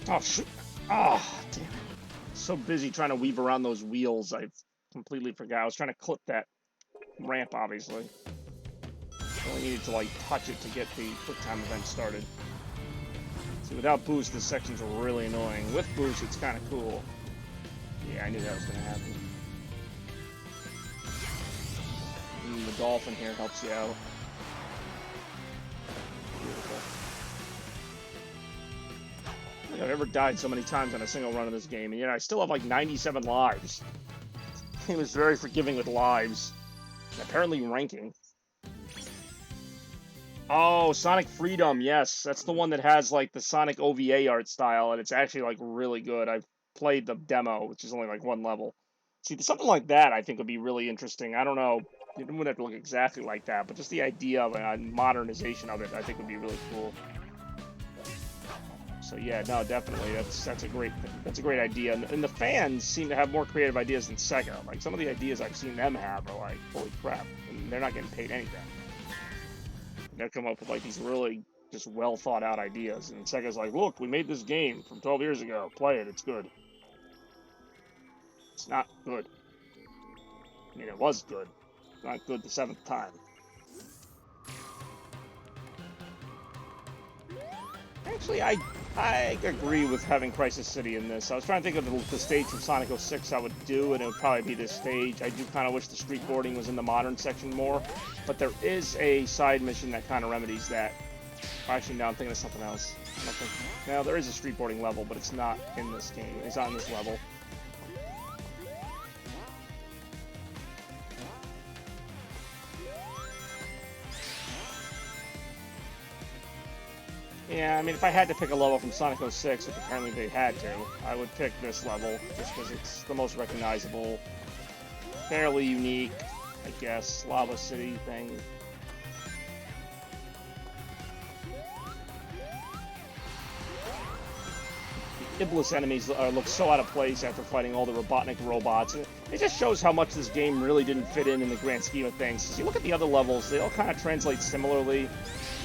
Oh, shoot. Oh, damn it. So busy trying to weave around those wheels, I completely forgot. I was trying to clip that ramp, obviously. Only needed to, like, touch it to get the quick time event started. See, without boost, this section's really annoying. With boost, it's kind of cool. Yeah, I knew that was going to happen. And the dolphin here helps you out. Beautiful. I don't think I've ever died so many times on a single run of this game, and yet I still have like 97 lives. He was very forgiving with lives. And apparently ranking. Oh, Sonic Freedom, yes. That's the one that has like the Sonic OVA art style, and it's actually like really good. I've played the demo, which is only like one level. See, something like that I think would be really interesting. I don't know. It wouldn't have to look exactly like that, but just the idea of a modernization of it I think would be really cool. So yeah, no, definitely, that's a great idea, and the fans seem to have more creative ideas than Sega. Like some of the ideas I've seen them have are like, holy crap, and they're not getting paid anything. They're coming up with like these really just well thought out ideas, and Sega's like, look, we made this game from 12 years ago. Play it, it's good. It's not good. I mean, it was good. Not good the 7th time. Actually, I agree with having Crisis City in this. I was trying to think of the stage from Sonic 06 I would do, and it would probably be this stage. I do kind of wish the street boarding was in the modern section more, but there is a side mission that kind of remedies that. Actually, now I'm thinking of something else. Now, there is a street boarding level, but it's not in this game. It's not in this level. Yeah, I mean, if I had to pick a level from Sonic 06, which apparently they had to, I would pick this level, just because it's the most recognizable, fairly unique, I guess, Lava City thing. The Iblis enemies look so out of place after fighting all the Robotnik robots. And it just shows how much this game really didn't fit in the grand scheme of things. Because you look at the other levels, they all kind of translate similarly.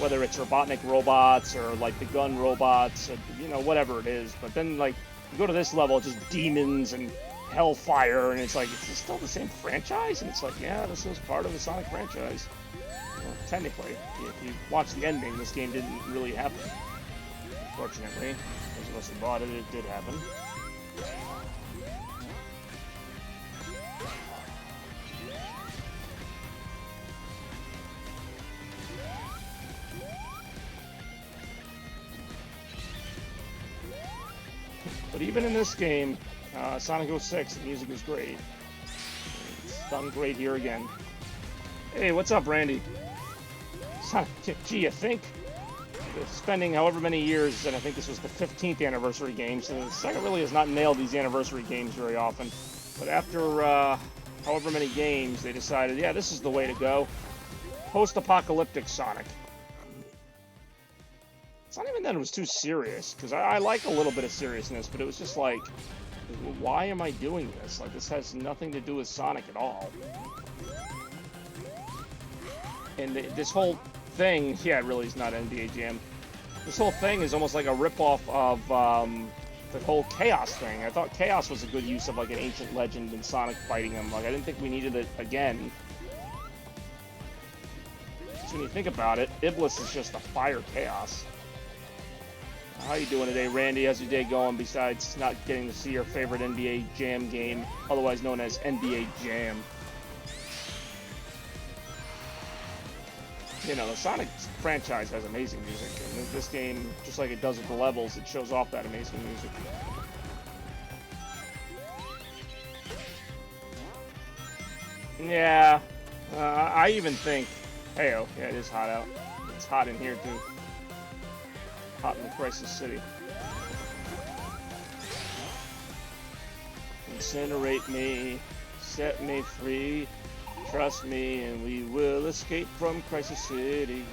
Whether it's Robotnik robots or like the gun robots, or, you know, whatever it is. But then like you go to this level, it's just demons and hellfire, and it's like, is this still the same franchise? And it's like, yeah, this was part of the Sonic franchise. Well, technically, if you watch the ending, this game didn't really happen. Unfortunately, those of us who bought it, it did happen. But even in this game, Sonic 06, the music is great. It's done great here again. Hey, what's up, Randy? Sonic, gee, you think? Spending however many years, and I think this was the 15th anniversary game, so Sega really has not nailed these anniversary games very often. But after however many games, they decided, yeah, this is the way to go. Post-apocalyptic Sonic. It's not even that it was too serious, because I like a little bit of seriousness, but it was just like, why am I doing this? Like, this has nothing to do with Sonic at all. And this whole thing, yeah, it really is not NBA Jam. This whole thing is almost like a ripoff of the whole Chaos thing. I thought Chaos was a good use of like an ancient legend and Sonic fighting him. Like, I didn't think we needed it again. So when you think about it, Iblis is just a fire Chaos. How you doing today, Randy? How's your day going besides not getting to see your favorite NBA Jam game, otherwise known as NBA Jam? You know, the Sonic franchise has amazing music, and this game, just like it does with the levels, it shows off that amazing music. Yeah, I even think, hey-oh, yeah, it is hot out. It's hot in here, too. Hot in the Crisis City. Incinerate me, set me free. Trust me, and we will escape from Crisis City.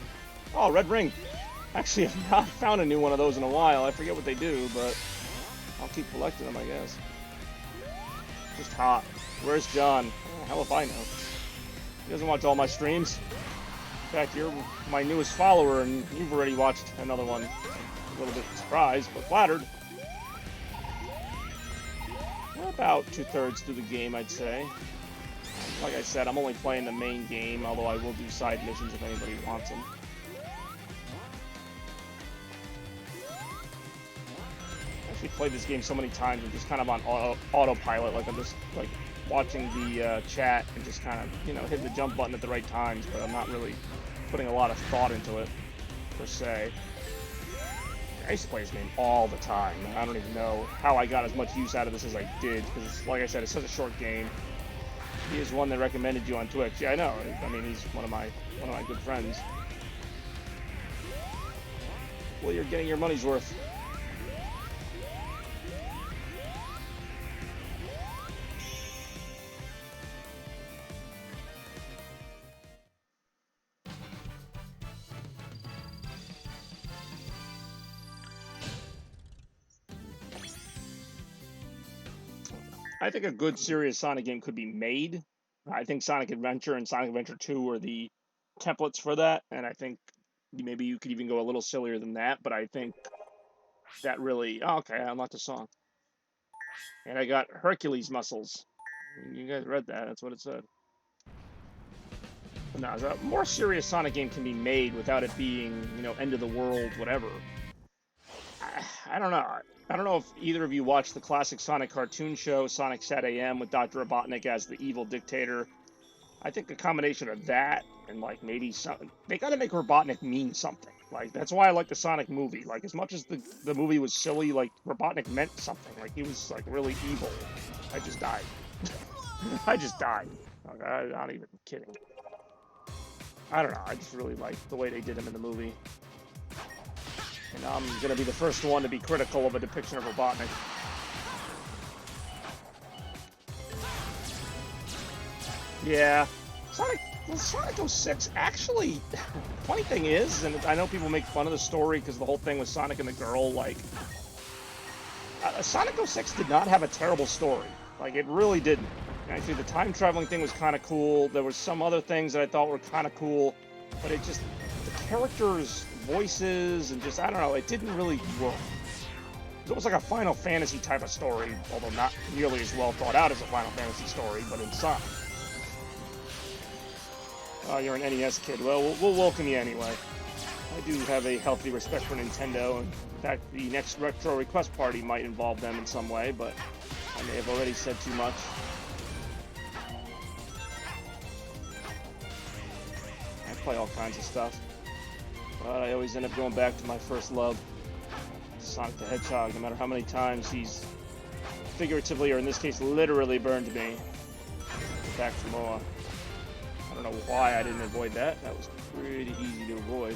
Oh, Red Ring. Actually, I've not found a new one of those in a while. I forget what they do, but I'll keep collecting them, I guess. Just hot. Where's John? Oh, hell if I know. He doesn't watch all my streams. In fact, you're my newest follower, and you've already watched another one. A little bit surprised, but flattered. About 2/3 through the game, I'd say. Like I said, I'm only playing the main game, although I will do side missions if anybody wants them. I actually played this game so many times, I'm just kind of on autopilot, like I'm just like watching the chat and just kind of, you know, hitting the jump button at the right times, but I'm not really putting a lot of thought into it, per se. I used to play this game all the time. I don't even know how I got as much use out of this as I did, because, like I said, it's such a short game. He is one that recommended you on Twitch. Yeah, I know. I mean, he's one of my good friends. Well, you're getting your money's worth. I think a good serious Sonic game could be made. I think Sonic Adventure and Sonic Adventure 2 are the templates for that, and I think maybe you could even go a little sillier than that, but I think that really... Oh, okay, I unlocked a song. And I got Hercules muscles. You guys read that, that's what it said. But no, a more serious Sonic game can be made without it being, you know, end of the world, whatever. I don't know. I don't know if either of you watched the classic Sonic cartoon show, Sonic Sat AM, with Dr. Robotnik as the evil dictator. I think a combination of that and, like, maybe something... They gotta make Robotnik mean something. Like, that's why I like the Sonic movie. Like, as much as the movie was silly, like, Robotnik meant something. Like, he was, like, really evil. I just died. I just died. Like, I'm not even kidding. I don't know. I just really like the way they did him in the movie. And I'm going to be the first one to be critical of a depiction of Robotnik. Yeah. Sonic 06, actually, funny thing is, and I know people make fun of the story because the whole thing with Sonic and the girl, like, Sonic 06 did not have a terrible story. Like, it really didn't. Actually, the time traveling thing was kind of cool. There was some other things that I thought were kind of cool, but it just, the characters, voices, and just, I don't know, it didn't really work. It was like a Final Fantasy type of story, although not nearly as well thought out as a Final Fantasy story, but in some. Oh, you're an NES kid. Well, we'll welcome you anyway. I do have a healthy respect for Nintendo. In fact, the next retro request party might involve them in some way, but I may have already said too much. I play all kinds of stuff, but I always end up going back to my first love, Sonic the Hedgehog. No matter how many times he's figuratively, or in this case, literally burned me. Back for more. I don't know why I didn't avoid that. That was pretty easy to avoid.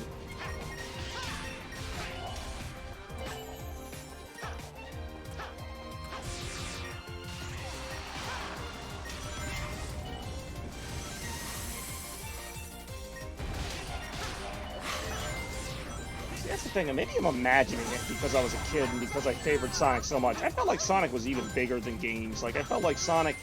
That's the thing, and maybe I'm imagining it because I was a kid and because I favored Sonic so much. I felt like Sonic was even bigger than games. Like, I felt like Sonic,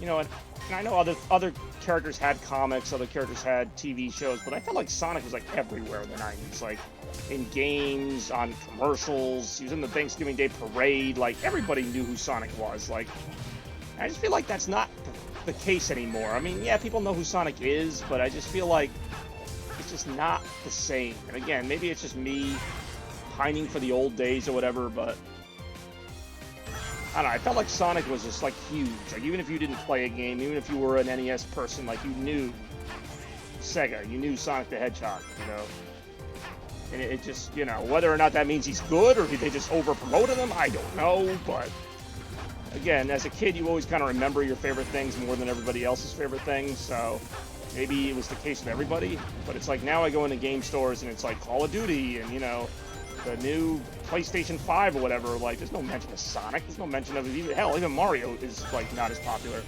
you know, and I know other characters had comics, other characters had TV shows, but I felt like Sonic was like everywhere in the 90s. Like, in games, on commercials, he was in the Thanksgiving Day parade. Like, everybody knew who Sonic was. Like, I just feel like that's not the case anymore. I mean, yeah, people know who Sonic is, but I just feel like it's just not the same. And again, maybe it's just me pining for the old days or whatever, but I don't know, I felt like Sonic was just like huge. Like, even if you didn't play a game, even if you were an NES person, like, you knew Sega, you knew Sonic the Hedgehog, you know. And it just, you know, whether or not that means he's good or did they just over promoted him, I don't know. But again, as a kid, you always kind of remember your favorite things more than everybody else's favorite things, so maybe it was the case with everybody. But it's like, now I go into game stores and it's like Call of Duty and, you know, the new PlayStation 5 or whatever. Like, there's no mention of Sonic, there's no mention of it. Even Mario is like not as popular.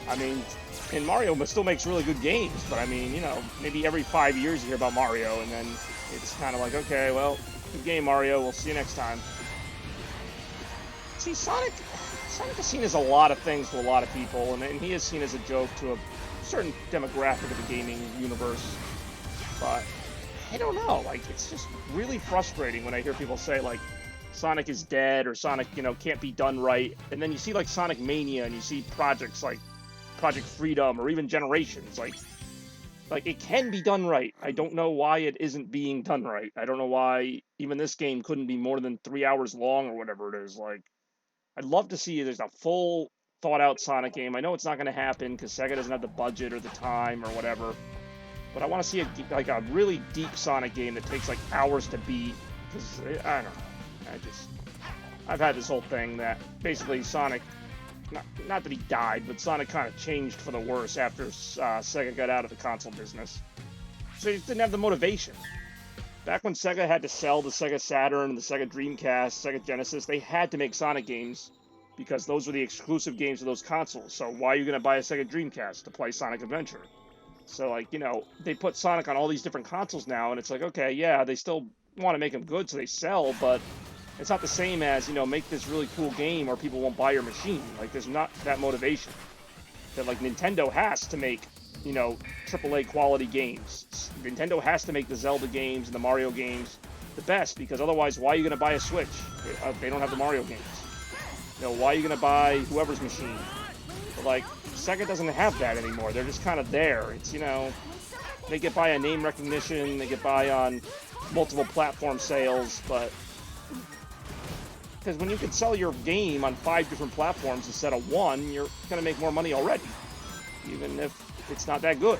I mean, and Mario still makes really good games, but I mean, you know, maybe every 5 years you hear about Mario, and then it's kind of like, okay, well, good game, Mario, we'll see you next time. See, Sonic is seen as a lot of things to a lot of people, and he is seen as a joke to a certain demographic of the gaming universe, but I don't know, like, it's just really frustrating when I hear people say, like, Sonic is dead, or Sonic, you know, can't be done right, and then you see, like, Sonic Mania, and you see projects like Project Freedom, or even Generations, like, it can be done right. I don't know why it isn't being done right. I don't know why even this game couldn't be more than 3 hours long, or whatever it is. Like, I'd love to see there's a full, thought-out Sonic game. I know it's not going to happen, because Sega doesn't have the budget or the time, or whatever. But I want to see a really deep Sonic game that takes like hours to beat, because I don't know. I've had this whole thing that basically Sonic, not that he died, but Sonic kind of changed for the worse after Sega got out of the console business. So he just didn't have the motivation. Back when Sega had to sell the Sega Saturn, the Sega Dreamcast, Sega Genesis, they had to make Sonic games because those were the exclusive games of those consoles. So why are you going to buy a Sega Dreamcast? To play Sonic Adventure. So, like, you know, they put Sonic on all these different consoles now, and it's like, okay, yeah, they still want to make them good so they sell, but it's not the same as, you know, make this really cool game or people won't buy your machine. Like, there's not that motivation. That, like, Nintendo has to make, you know, AAA quality games. Nintendo has to make the Zelda games and the Mario games the best, because otherwise, why are you going to buy a Switch if they don't have the Mario games? You know, why are you going to buy whoever's machine? But, like, Sega doesn't have that anymore. They're just kind of there. It's, you know, they get by on name recognition, they get by on multiple platform sales, but because when you can sell your game on 5 different platforms instead of 1, you're going to make more money already, even if it's not that good.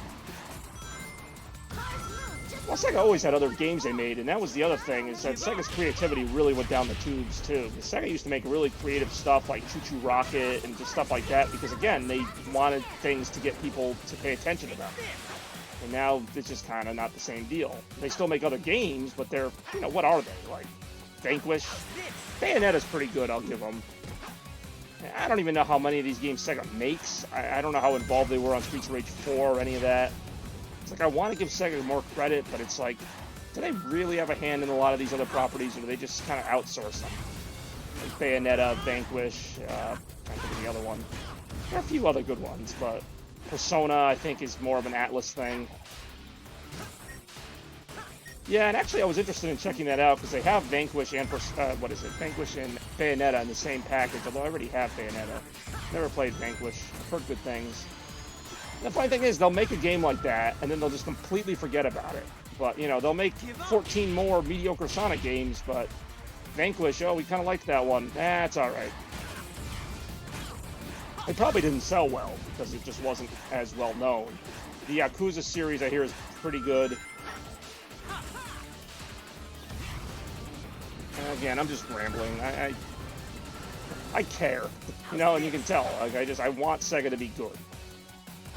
Well, Sega always had other games they made, and that was the other thing, is that Sega's creativity really went down the tubes, too. Because Sega used to make really creative stuff like Choo Choo Rocket and just stuff like that, because, again, they wanted things to get people to pay attention to them. And now it's just kind of not the same deal. They still make other games, but they're, you know, what are they? Like, Vanquish? Bayonetta's pretty good, I'll give them. I don't even know how many of these games Sega makes. I don't know how involved they were on Streets of Rage 4 or any of that. It's like, I want to give Sega more credit, but it's like, do they really have a hand in a lot of these other properties, or do they just kind of outsource them? Like Bayonetta, Vanquish, I can't think of the other one. There are a few other good ones, but Persona, I think, is more of an Atlas thing. Yeah, and actually I was interested in checking that out, because they have Vanquish and, Vanquish and Bayonetta in the same package, although I already have Bayonetta. Never played Vanquish. I've heard good things. The funny thing is, they'll make a game like that, and then they'll just completely forget about it. But, you know, they'll make 14 more mediocre Sonic games, but Vanquish, oh, we kind of liked that one. It's alright. It probably didn't sell well, because it just wasn't as well known. The Yakuza series, I hear, is pretty good. And again, I'm just rambling. I care, you know, and you can tell. Like I want Sega to be good.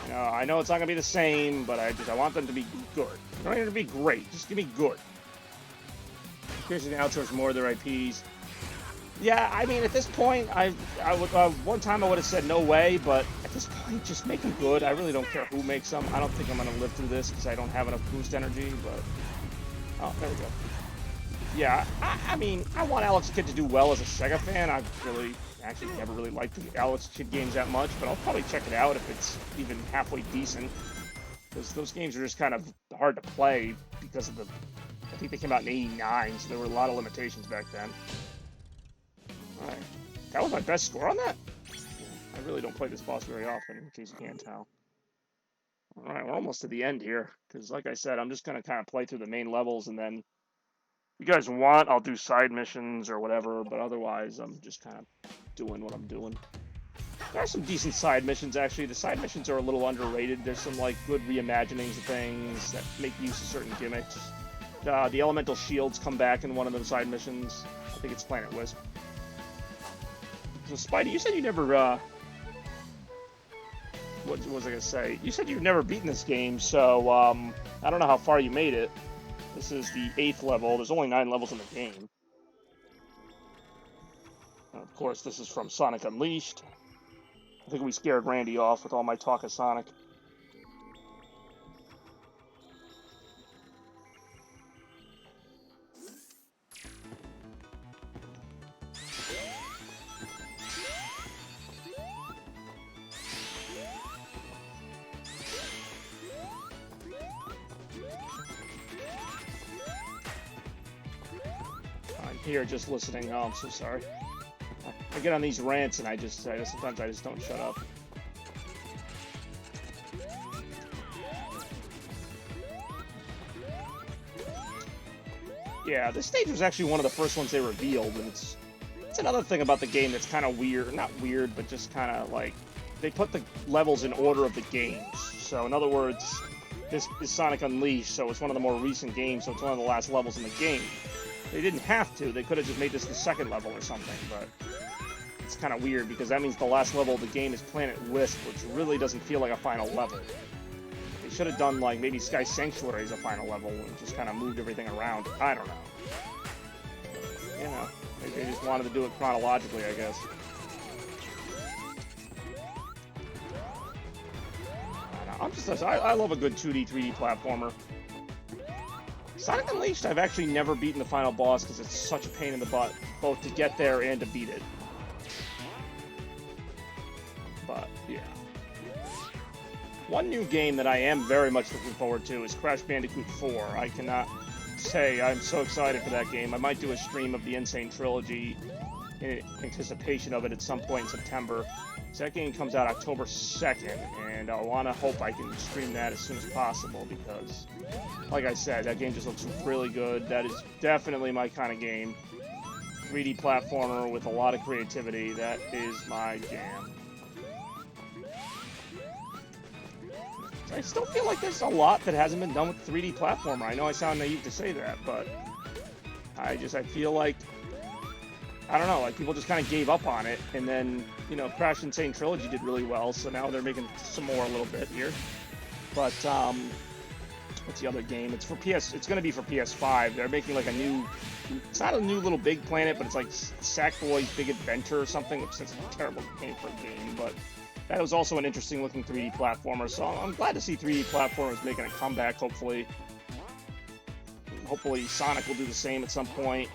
You know, I know it's not gonna be the same, but I want them to be good. They don't need to be great. Just give me good. Occasionally outsource more of their IPs. Yeah, I mean, at this point, I would one time I would have said no way, but at this point, just make them good. I really don't care who makes them. I don't think I'm gonna live through this because I don't have enough boost energy. But oh, there we go. Yeah, I mean, I want Alex Kidd to do well as a Sega fan. I really, actually, never really liked the Alex Kidd games that much, but I'll probably check it out if it's even halfway decent. Because those games are just kind of hard to play because of the. I think they came out in '89, so there were a lot of limitations back then. Alright. That was my best score on that? I really don't play this boss very often, in case you can't tell. Alright, we're almost to the end here. Because, like I said, I'm just going to kind of play through the main levels, and then if you guys want, I'll do side missions or whatever, but otherwise, I'm just kind of doing what I'm doing. There are some decent side missions, actually. The side missions are a little underrated. There's some, like, good reimaginings of things that make use of certain gimmicks. The elemental shields come back in one of the side missions. I think it's Planet Wisp. So, Spidey, you said you never, what was I gonna say? You said you've never beaten this game, so, I don't know how far you made it. This is the 8th level. There's only 9 levels in the game. And of course, this is from Sonic Unleashed. I think we scared Randy off with all my talk of Sonic. I'm here just listening. Oh, I'm so sorry. I get on these rants and sometimes I just don't shut up. Yeah, this stage was actually one of the first ones they revealed, and it's another thing about the game that's kind of weird. Not weird, but just kind of like they put the levels in order of the games. So in other words, this is Sonic Unleashed, so it's one of the more recent games, so it's one of the last levels in the game. They didn't have to. They could have just made this the second level or something, but it's kind of weird because that means the last level of the game is Planet Wisp, which really doesn't feel like a final level. They should have done like maybe Sky Sanctuary as a final level and just kind of moved everything around. I don't know. You know, they just wanted to do it chronologically, I guess. I love a good 2D, 3D platformer. Sonic Unleashed, I've actually never beaten the final boss because it's such a pain in the butt, both to get there and to beat it. But, yeah. One new game that I am very much looking forward to is Crash Bandicoot 4. I cannot say I'm so excited for that game. I might do a stream of the Insane Trilogy in anticipation of it at some point in September. So that game comes out October 2nd, and I want to hope I can stream that as soon as possible because, like I said, that game just looks really good. That is definitely my kind of game. 3D platformer with a lot of creativity. That is my jam. I still feel like there's a lot that hasn't been done with 3D platformer. I know I sound naive to say that, but I feel like, I don't know, like people just kind of gave up on it, and then, you know, Crash Insane Trilogy did really well, so now they're making some more a little bit here. But, what's the other game? It's for it's going to be for PS5. They're making like a new, it's not a new Little Big Planet, but it's like Sackboy's Big Adventure or something, which is a terrible name for a game, but that was also an interesting looking 3D platformer, so I'm glad to see 3D platformers making a comeback, hopefully. Hopefully Sonic will do the same at some point.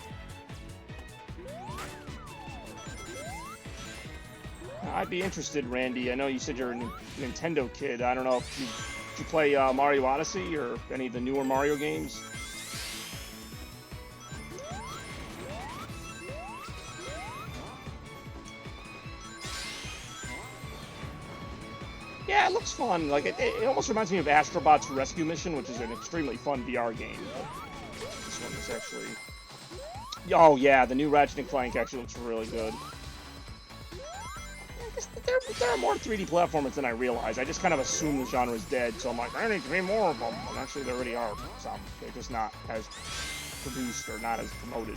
I'd be interested, Randy. I know you said you're a Nintendo kid. I don't know if you play Mario Odyssey or any of the newer Mario games. Yeah, it looks fun. Like it almost reminds me of Astrobot's Rescue Mission, which is an extremely fun VR game. But this one is actually, oh yeah, the new Ratchet & Clank actually looks really good. There are more 3D platformers than I realize. I just kind of assume the genre is dead, so I'm like, there need to be more of them. And actually, there already are some. They're just not as produced or not as promoted.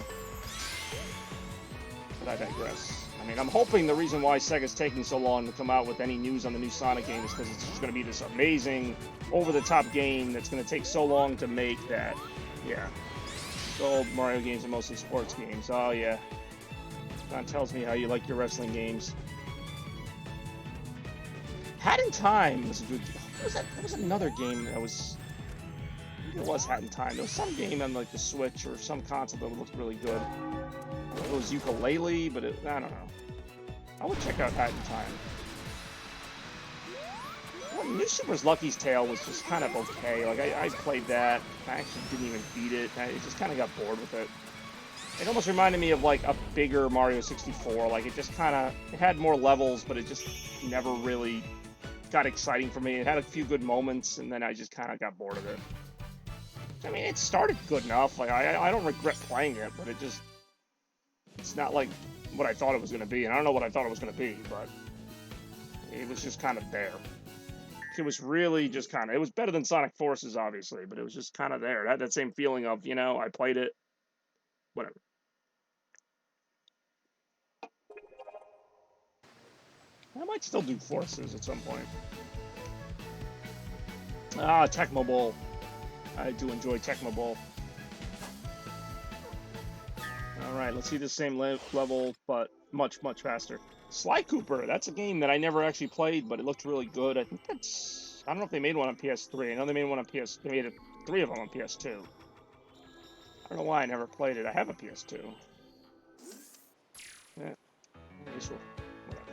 But I digress. I mean, I'm hoping the reason why Sega's taking so long to come out with any news on the new Sonic game is because it's just going to be this amazing, over-the-top game that's going to take so long to make that, yeah. The old Mario games are mostly sports games. Oh, yeah. John tells me how you like your wrestling games. Hat in Time was a good. What was that? That was another game that was. I think it was Hat in Time. There was some game on like the Switch or some console that looked really good. It was Ukulele, but I don't know. I would check out Hat in Time. Well, New Super's Lucky's Tale was just kind of okay. Like I played that. I actually didn't even beat it. I just kind of got bored with it. It almost reminded me of like a bigger Mario 64. Like it just kind of it had more levels, but it just never really got exciting for me. It had a few good moments, and then I just kind of got bored of it. I mean, it started good enough. Like I don't regret playing it, but it's not like what I thought it was going to be. And I don't know what I thought it was going to be, but it was just kind of there. It was really just kind of. It was better than Sonic Forces, obviously, but it was just kind of there. It had that same feeling of, you know, I played it. Whatever. I might still do Forces at some point. Ah, Tecmo Bowl. I do enjoy Tecmo Bowl. Alright, let's see the same level, but much, much faster. Sly Cooper, that's a game that I never actually played, but it looked really good. I think that's... I don't know if they made one on PS3. I know they made one on PS... They made three of them on PS2. I don't know why I never played it. I have a PS2. Yeah. This one. Whatever.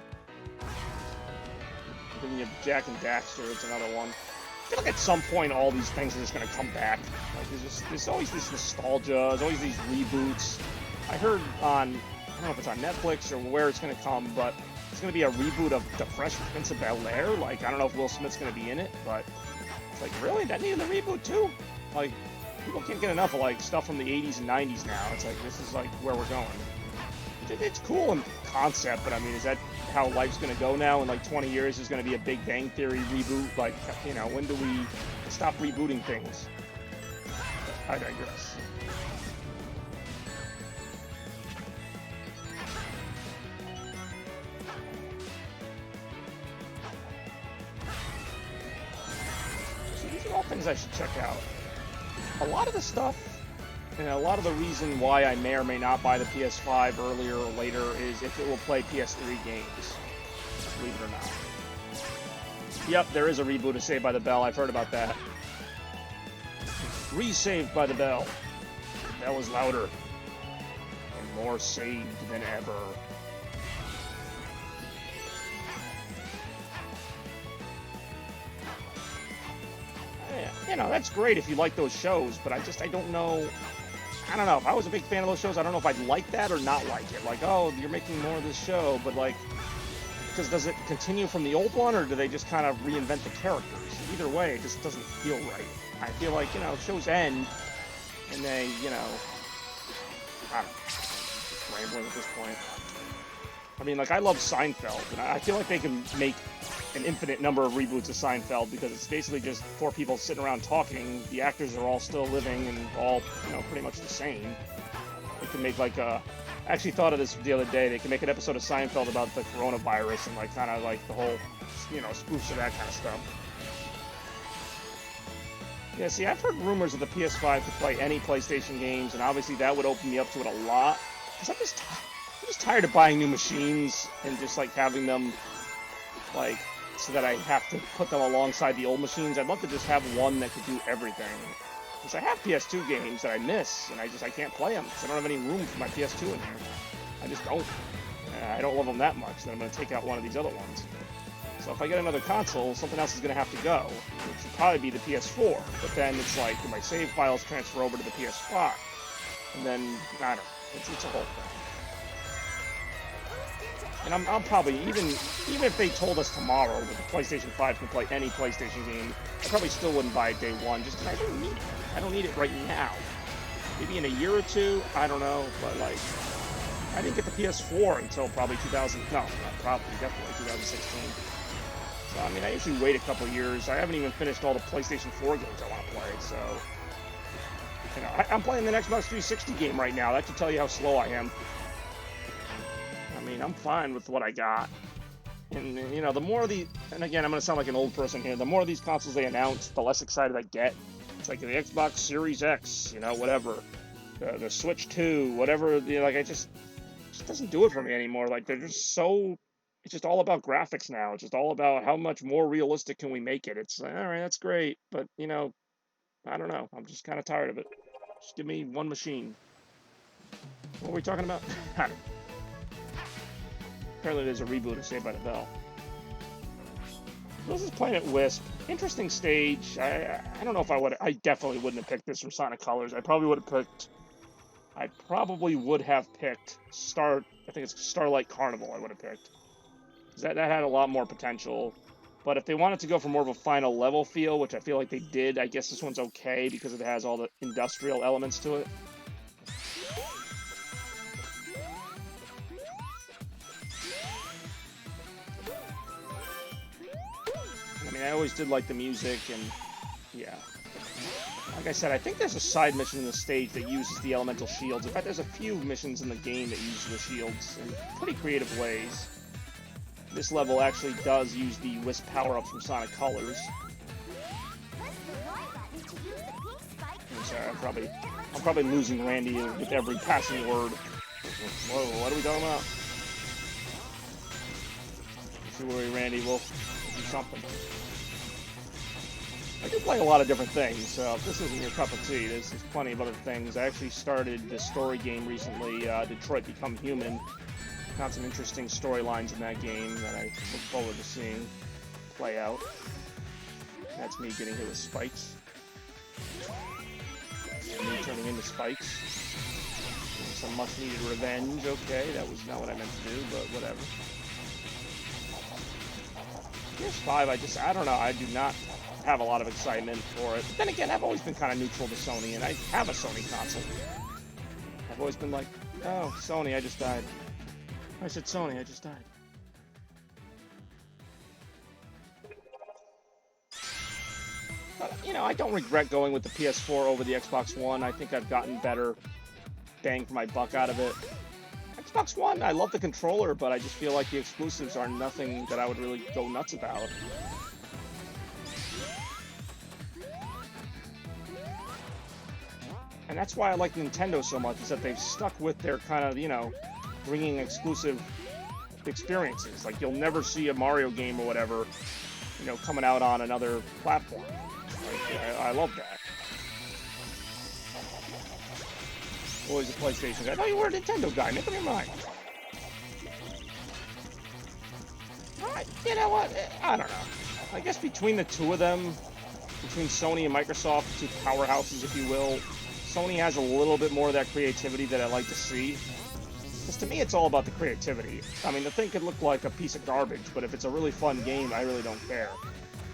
Then you have Jak and Daxter. It's another one. I feel like at some point all these things are just going to come back. Like there's always this nostalgia. There's always these reboots. I heard on, I don't know if it's on Netflix or where it's going to come, but it's going to be a reboot of The Fresh Prince of Bel-Air. Like, I don't know if Will Smith's going to be in it, but it's like, really? That needed a reboot too? Like, people can't get enough of like stuff from the 80s and 90s now. It's like, this is like where we're going. It's cool in concept, but I mean, is that how life's going to go now? In like 20 years, there's going to be a Big Bang Theory reboot? Like, you know, when do we stop rebooting things? I digress. So these are all things I should check out. A lot of the stuff, and a lot of the reason why I may or may not buy the PS5 earlier or later is if it will play PS3 games. Believe it or not. Yep, there is a reboot of Saved by the Bell. I've heard about that. Re-Saved by the Bell. The bell is louder and more saved than ever. You know, that's great if you like those shows, but I don't know. I don't know. If I was a big fan of those shows, I don't know if I'd like that or not like it. Like, oh, you're making more of this show, but like, because does it continue from the old one, or do they just kind of reinvent the characters? Either way, it just doesn't feel right. I feel like, you know, shows end, and they, you know, I don't know, just rambling at this point. I mean, like, I love Seinfeld, and I feel like they can make an infinite number of reboots of Seinfeld because it's basically just four people sitting around talking. The actors are all still living and all, you know, pretty much the same. They can make like a... I actually thought of this the other day. They can make an episode of Seinfeld about the coronavirus and like kind of like the whole, you know, spoofs of that kind of stuff. Yeah, see, I've heard rumors of the PS5 to play any PlayStation games, and obviously that would open me up to it a lot. Because I'm just tired of buying new machines and just like having them like so that I have to put them alongside the old machines. I'd love to just have one that could do everything. Because I have PS2 games that I miss, and I can't play them because I don't have any room for my PS2 in here. I just don't. I don't love them that much that I'm going to take out one of these other ones. So if I get another console, something else is going to have to go, which would probably be the PS4. But then it's like, do my save files transfer over to the PS5? And then, I don't know. It's a whole thing. And I'm probably, even if they told us tomorrow that the PlayStation 5 can play any PlayStation game, I probably still wouldn't buy it day one, just because I don't need it. I don't need it right now. Maybe in a year or two, I don't know, but like, I didn't get the PS4 until probably definitely 2016. So, I mean, I usually wait a couple years. I haven't even finished all the PlayStation 4 games I want to play, so... You know, I'm playing the Xbox 360 game right now. That should tell you how slow I am. I mean, I'm fine with what I got. And, you know, the more the, and again, I'm going to sound like an old person here, the more of these consoles they announce, the less excited I get. It's like the Xbox Series X, you know, whatever. The Switch 2, whatever, you know, like, it just doesn't do it for me anymore. Like, they're just so, it's just all about graphics now. It's just all about how much more realistic can we make it. It's like, all right, that's great, but, you know, I don't know. I'm just kind of tired of it. Just give me one machine. What were we talking about? Apparently there's a reboot of Saved by the Bell. This is Planet Wisp. Interesting stage. I don't know if I would. I definitely wouldn't have picked this from Sonic Colors. I probably would have picked Star. I think it's Starlight Carnival. I would have picked. That had a lot more potential. But if they wanted to go for more of a final level feel, which I feel like they did, I guess this one's okay because it has all the industrial elements to it. I mean, I always did like the music, and yeah. Like I said, I think there's a side mission in the stage that uses the elemental shields. In fact, there's a few missions in the game that use the shields in pretty creative ways. This level actually does use the Wisp power-ups from Sonic Colors. I'm sorry, I'm probably losing Randy with every passing word. Whoa, what are we talking about? Don't you worry, Randy, we'll do something. I do play a lot of different things, so if this isn't your cup of tea, there's plenty of other things. I actually started this story game recently, Detroit Become Human. Found some interesting storylines in that game that I look forward to seeing play out. That's me getting hit with spikes. Me turning into spikes. Some much-needed revenge. Okay, that was not what I meant to do, but whatever. PS5, I don't know, I do not have a lot of excitement for it. But then again, I've always been kind of neutral to Sony, and I have a Sony console. I've always been like, oh, Sony, I just died. I said Sony, I just died. But, you know, I don't regret going with the PS4 over the Xbox One. I think I've gotten better bang for my buck out of it. Xbox One, I love the controller, but I just feel like the exclusives are nothing that I would really go nuts about. And that's why I like Nintendo so much, is that they've stuck with their kind of, you know, bringing exclusive experiences. Like, you'll never see a Mario game or whatever, you know, coming out on another platform. Like, I love that. Always a PlayStation guy. I thought you were a Nintendo guy. Make up your mind. You know what? I don't know. I guess between the two of them, between Sony and Microsoft, two powerhouses, if you will, Sony has a little bit more of that creativity that I like to see. Because to me, it's all about the creativity. I mean, the thing could look like a piece of garbage, but if it's a really fun game, I really don't care.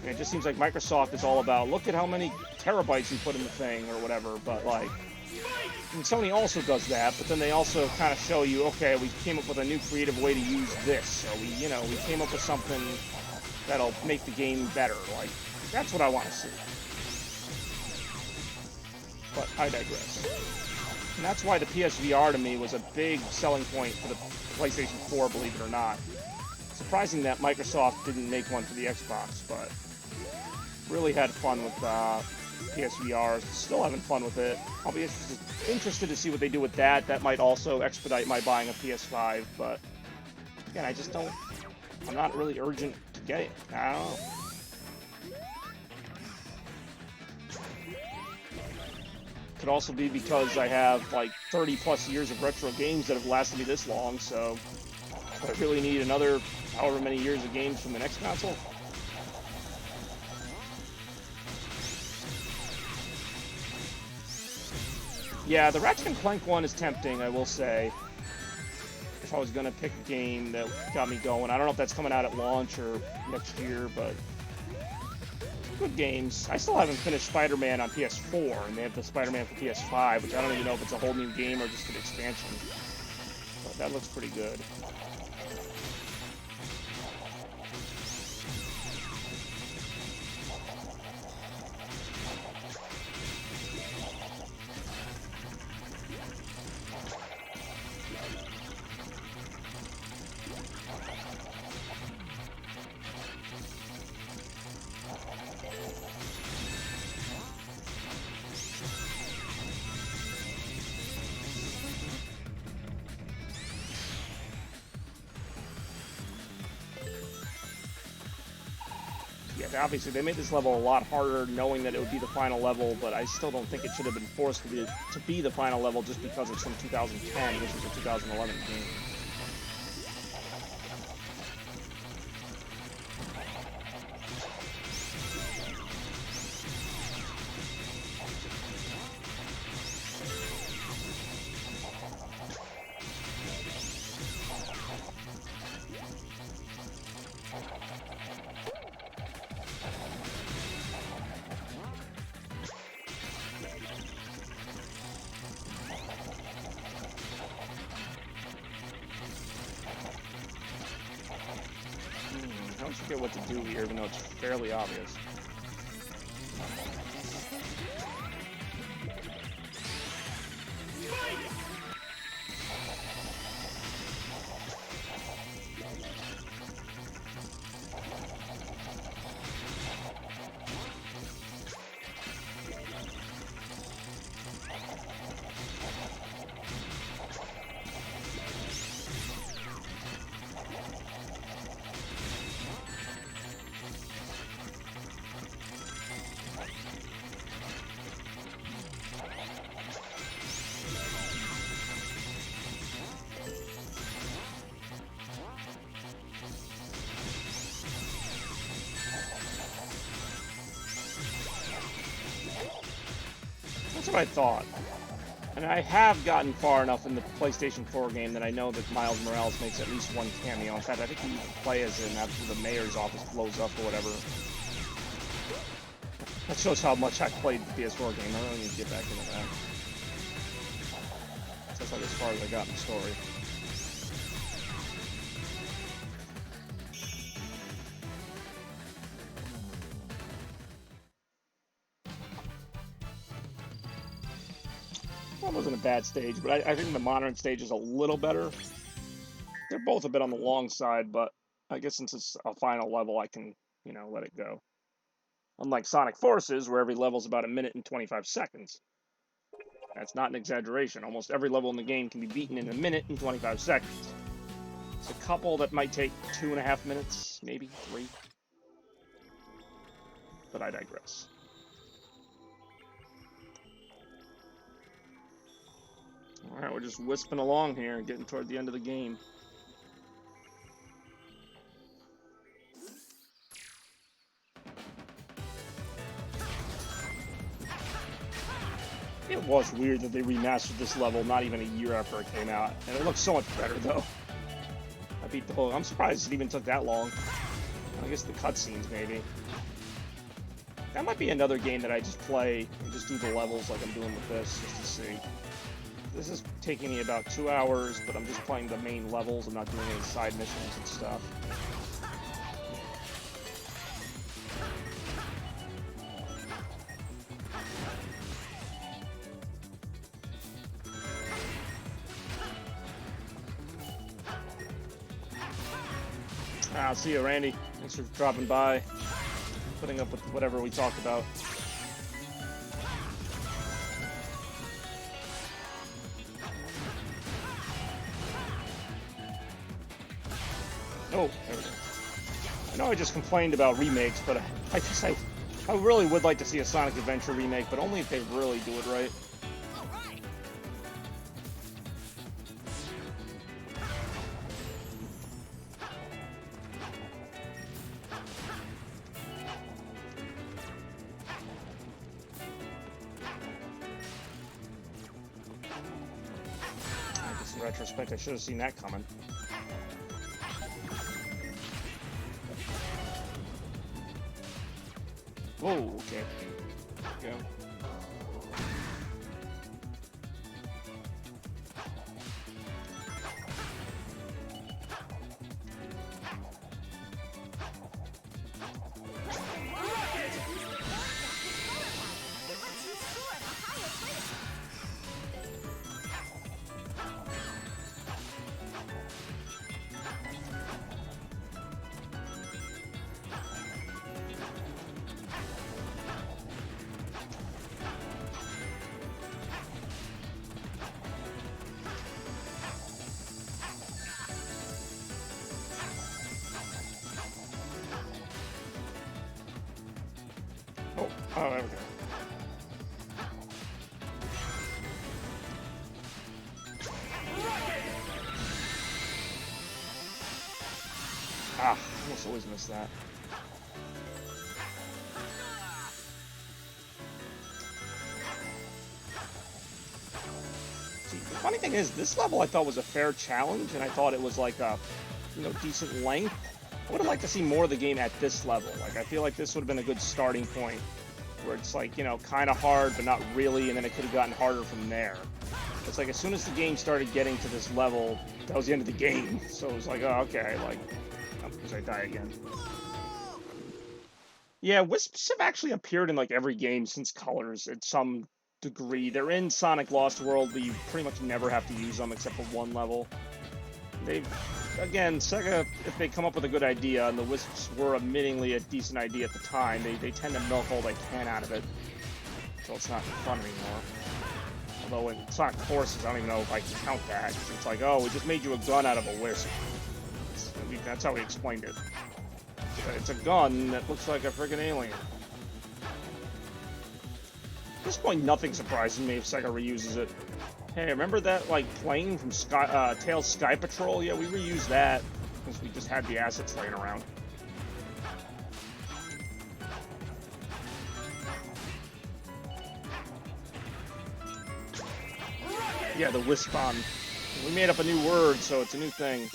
And it just seems like Microsoft is all about, look at how many terabytes you put in the thing, or whatever, but like... And Sony also does that, but then they also kind of show you, okay, we came up with a new creative way to use this, or we came up with something that'll make the game better. Like, that's what I want to see. But I digress. And that's why the PSVR to me was a big selling point for the PlayStation 4, believe it or not. Surprising that Microsoft didn't make one for the Xbox, but really had fun with PSVR. Still having fun with it. I'll be interested to see what they do with that. That might also expedite my buying a PS5, but again, I'm not really urgent to get it. I don't know. Could also be because I have like 30 plus years of retro games that have lasted me this long, so do I really need another however many years of games from the next console? Yeah, the Ratchet & Clank one is tempting, I will say. If I was going to pick a game that got me going. I don't know if that's coming out at launch or next year, but... good games. I still haven't finished Spider-Man on PS4, and they have the Spider-Man for PS5, which I don't even know if it's a whole new game or just an expansion. But that looks pretty good. obviously they made this level a lot harder, knowing that it would be the final level. But I still don't think it should have been forced to be the final level just because it's from 2010. This was a 2011 game. I don't forget what to do here, even though it's fairly obvious. That's what I thought. And I have gotten far enough in the PlayStation 4 game that I know that Miles Morales makes at least one cameo. In fact, I think you can play as him after the mayor's office blows up or whatever. That shows how much I played the PS4 game. I don't need to get back into that. That's like as far as I got in the story. That wasn't a bad stage, but I think the modern stage is a little better. They're both a bit on the long side, but I guess since it's a final level, I can, let it go. Unlike Sonic Forces, where every level's about 1 minute and 25 seconds. That's not an exaggeration. Almost every level in the game can be beaten in 1 minute and 25 seconds. It's a couple that might take 2.5 minutes, maybe 3. But I digress. Alright, we're just wisping along here, getting toward the end of the game. It was weird that they remastered this level not even a year after it came out, and it looks so much better though. I beat the whole. I'm surprised it even took that long. I guess the cutscenes maybe. That might be another game that I just play and just do the levels like I'm doing with this, just to see. This is taking me about 2 hours, but I'm just playing the main levels. I'm not doing any side missions and stuff. I'll see you, Randy. Thanks for dropping by, putting up with whatever we talked about. Oh, there we go. I know I just complained about remakes, but I guess I really would like to see a Sonic Adventure remake, but only if they really do it right. I guess in retrospect, I should have seen that coming. Whoa, okay. There we go. Ah, almost always miss that. See, the funny thing is, this level I thought was a fair challenge, and I thought it was like a, decent length. I would have liked to see more of the game at this level. Like, I feel like this would have been a good starting point, where it's like, kind of hard, but not really, and then it could have gotten harder from there. It's like, as soon as the game started getting to this level, that was the end of the game. So it was like, oh, okay, like, because I die again. Yeah, wisps have actually appeared in like every game since Colors at some degree. They're in Sonic Lost World, but you pretty much never have to use them except for one level. Again, Sega, if they come up with a good idea, and the wisps were admittingly a decent idea at the time, they tend to milk all they can out of it, so it's not fun anymore. Although in Sonic Forces, I don't even know if I can count that. It's like, oh, we just made you a gun out of a wisp. That's how we explained it. It's a gun that looks like a friggin' alien. At this point, nothing surprises me if Sega reuses it. Hey, remember that, like, plane from Tails Sky Patrol? Yeah, we reused that, because we just had the assets laying around. Yeah, the Wispon. We made up a new word, so it's a new thing.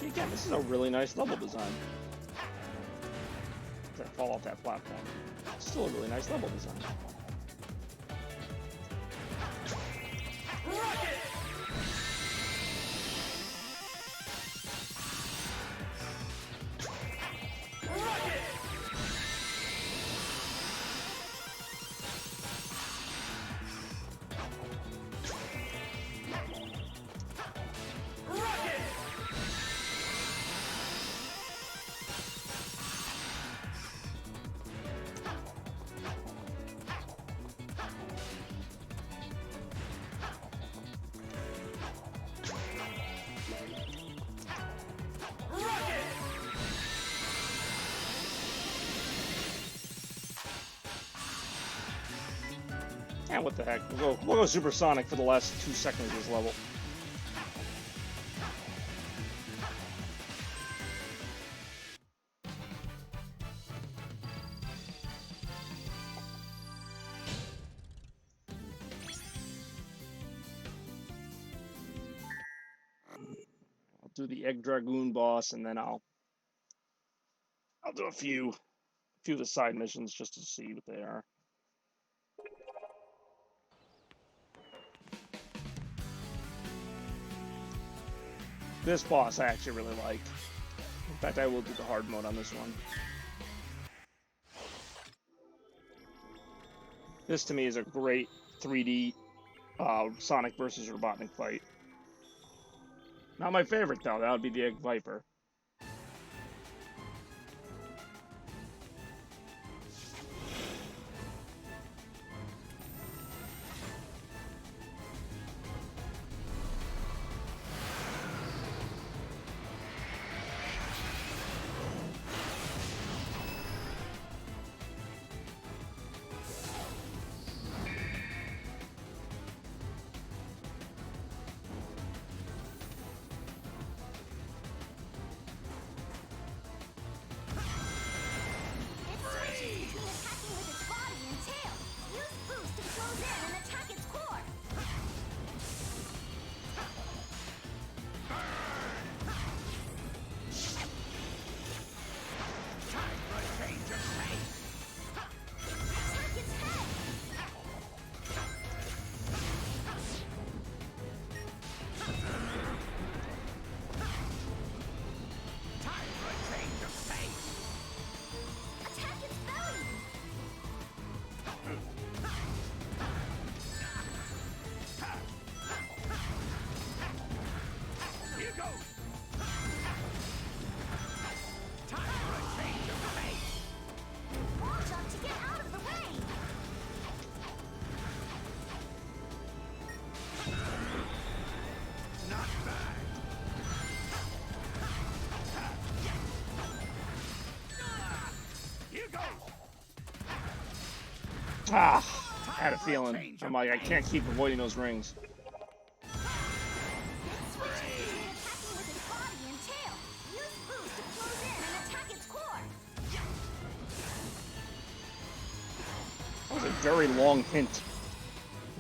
Again, this is a really nice level design. As I fall off that platform. It's still a really nice level design. And what the heck? We'll go supersonic for the last 2 seconds of this level. I'll do the Egg Dragoon boss, and then I'll do a few of the side missions just to see what they are. This boss I actually really like. In fact, I will do the hard mode on this one. This to me is a great 3D Sonic versus Robotnik fight. Not my favorite though, that would be the Egg Viper. Ah, I had a feeling. I'm like, I can't keep avoiding those rings. Switch between attacking with its body and tail. Use boost to close in and attack its core. That was a very long hint.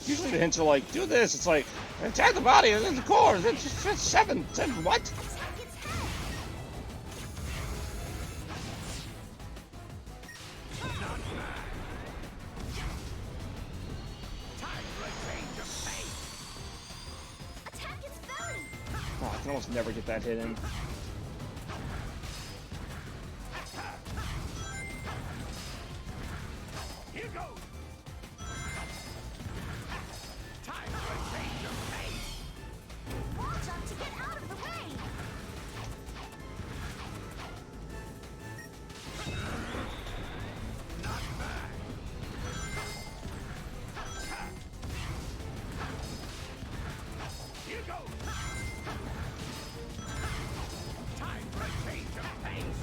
Usually the hints are like, do this. It's like, attack the body and then the core. That's just seven. What? Attack its head. Time for a change of pace. Attack its belly. Oh, I can almost never get that hit in. Here goes. Time for a change of pace. Wall jump to get out of the way. Not bad. Here goes. Time for a change of pace.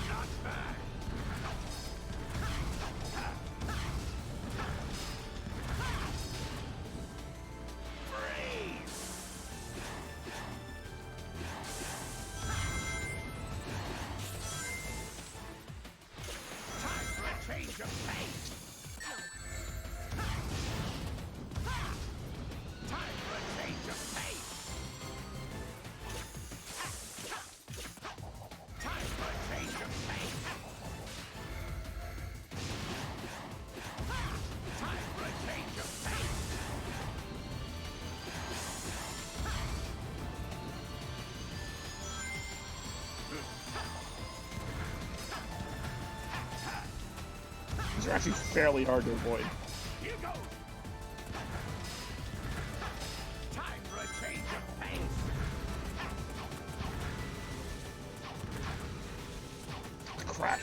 Not bad. Freeze. Time for a change of pace. Time for a change of pace. Time for a change of pace. Time for a change of pace. These are actually fairly hard to avoid. Here goes. Time for a change of pace. Crap.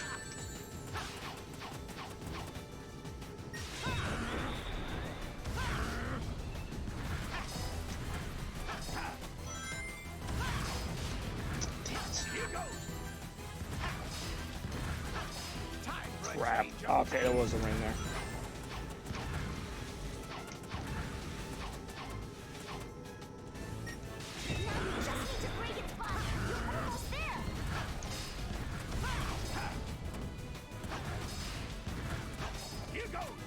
Here goes. Time for a Crap. change of Okay, there was a ring there. Now you just need to break its body. You're almost there. Here goes.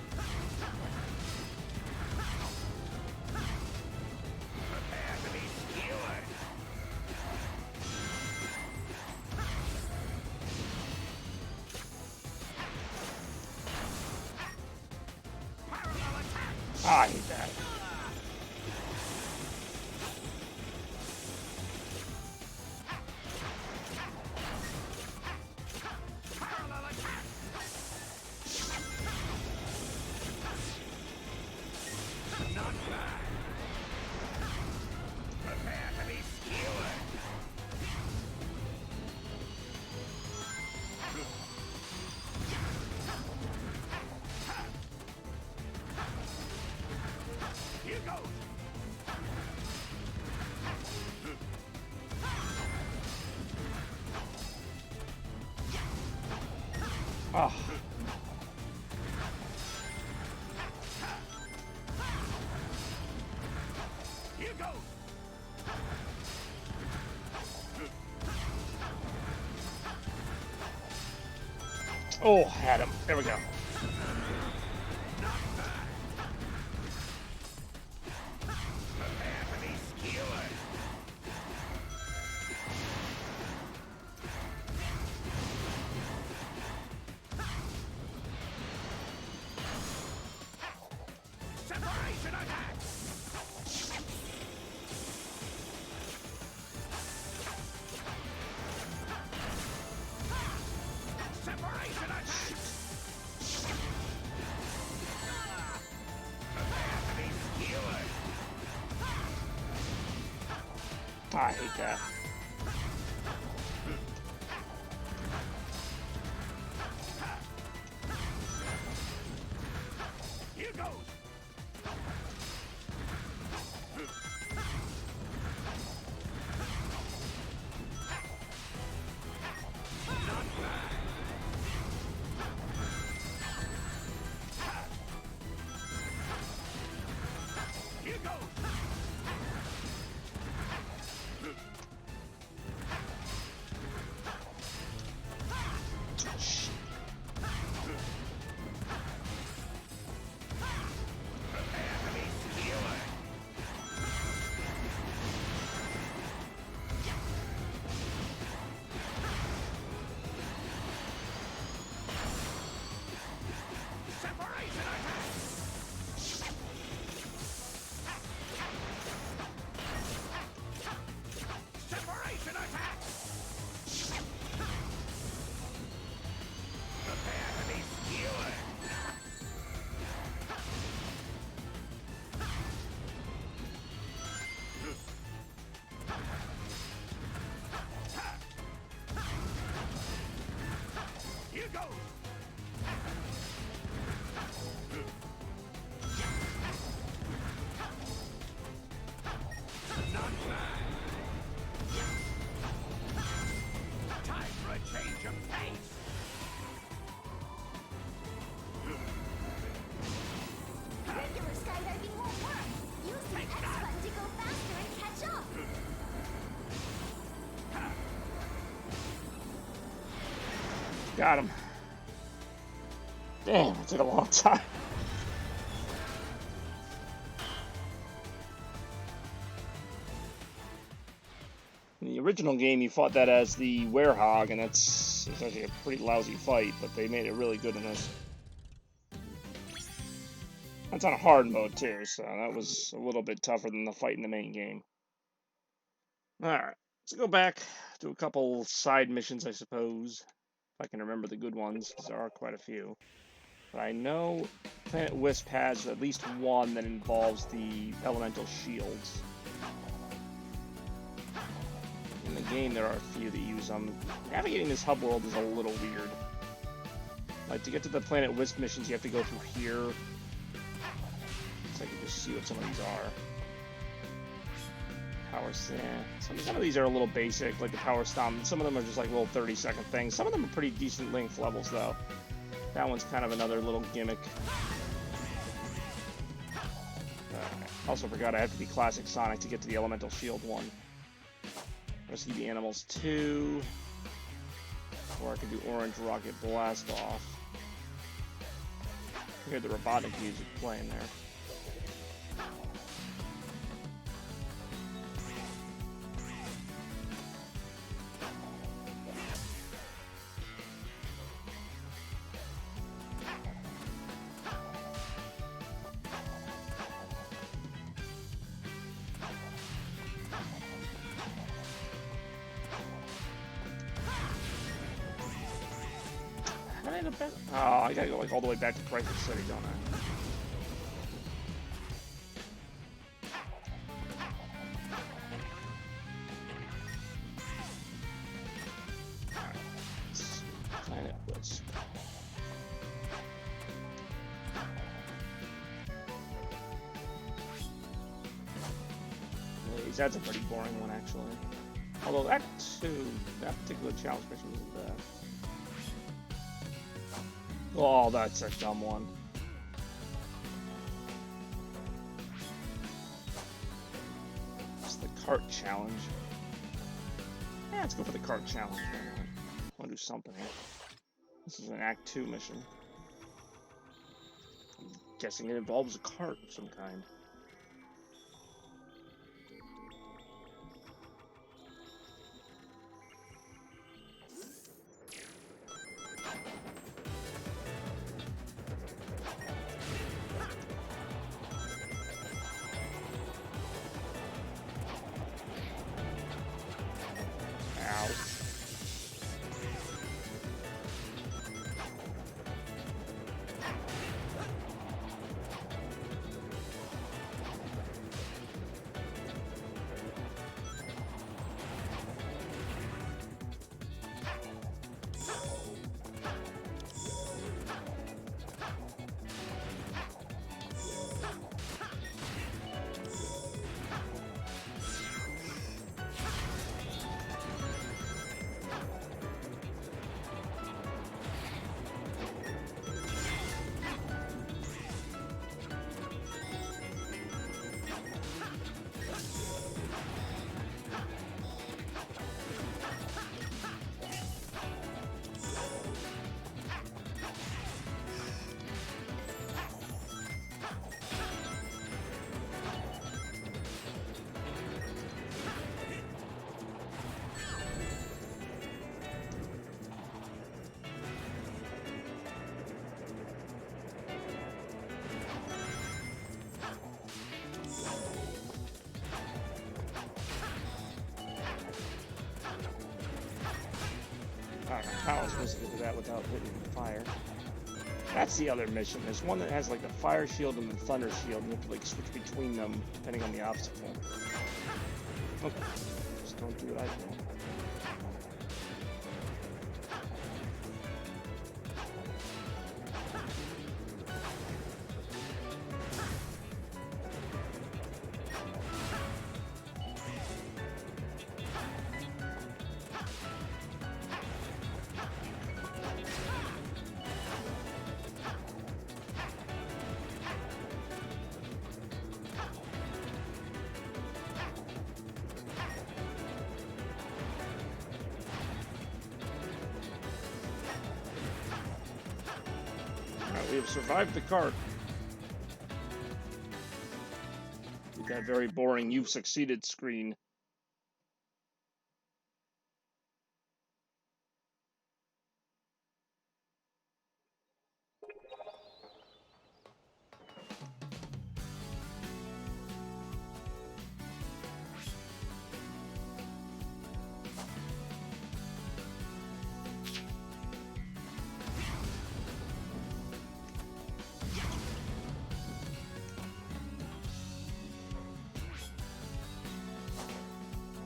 Prepare to be skewered. Parallel attack. Ah, I hate that. Parallel attack. Not bad. Prepare to be skewered. Here goes. Ah. Here goes. Oh, had him. There we go. Not bad. Prepare to be skewered. Separation attack. Separation attack. Prepare to be skewered. I hate that. Here goes. goes. Not bad. Time for a change of pace. Regular skydiving won't work. Use the X button to go faster and catch up. Got him. Damn, it took a long time. In the original game, you fought that as the Werehog, and it's actually a pretty lousy fight, but they made it really good in this. That's on a hard mode, too, so that was a little bit tougher than the fight in the main game. Alright, let's go back to a couple side missions, I suppose. If I can remember the good ones, because there are quite a few. But I know Planet Wisp has at least one that involves the elemental shields. In the game, there are a few that use them. Navigating this hub world is a little weird. Like, to get to the Planet Wisp missions, you have to go through here. So I can just see what some of these are. Power Stamp. Some of these are a little basic, like the Power Stomp. Some of them are just like little 30-second things. Some of them are pretty decent length levels, though. That one's kind of another little gimmick. Also forgot I have to be Classic Sonic to get to the Elemental Shield one. Rescue the Animals 2. Or I could do Orange Rocket Blast Off. I hear the robotic music playing there. Oh, I gotta go like all the way back to Crisis City, don't I? Alright, Planet Wisp. That's a pretty boring one, actually. Although that particular challenge mission isn't bad. Oh, that's a dumb one. It's the cart challenge. Yeah, let's go for the cart challenge. I want to do something here. This is an Act 2 mission. I'm guessing it involves a cart of some kind. I don't know how I was supposed to do that without hitting the fire. That's the other mission. There's one that has like the fire shield and the thunder shield, and you have to like switch between them depending on the obstacle. Okay. Just don't do what I do. We have survived the cart. With that very boring "You've succeeded" screen.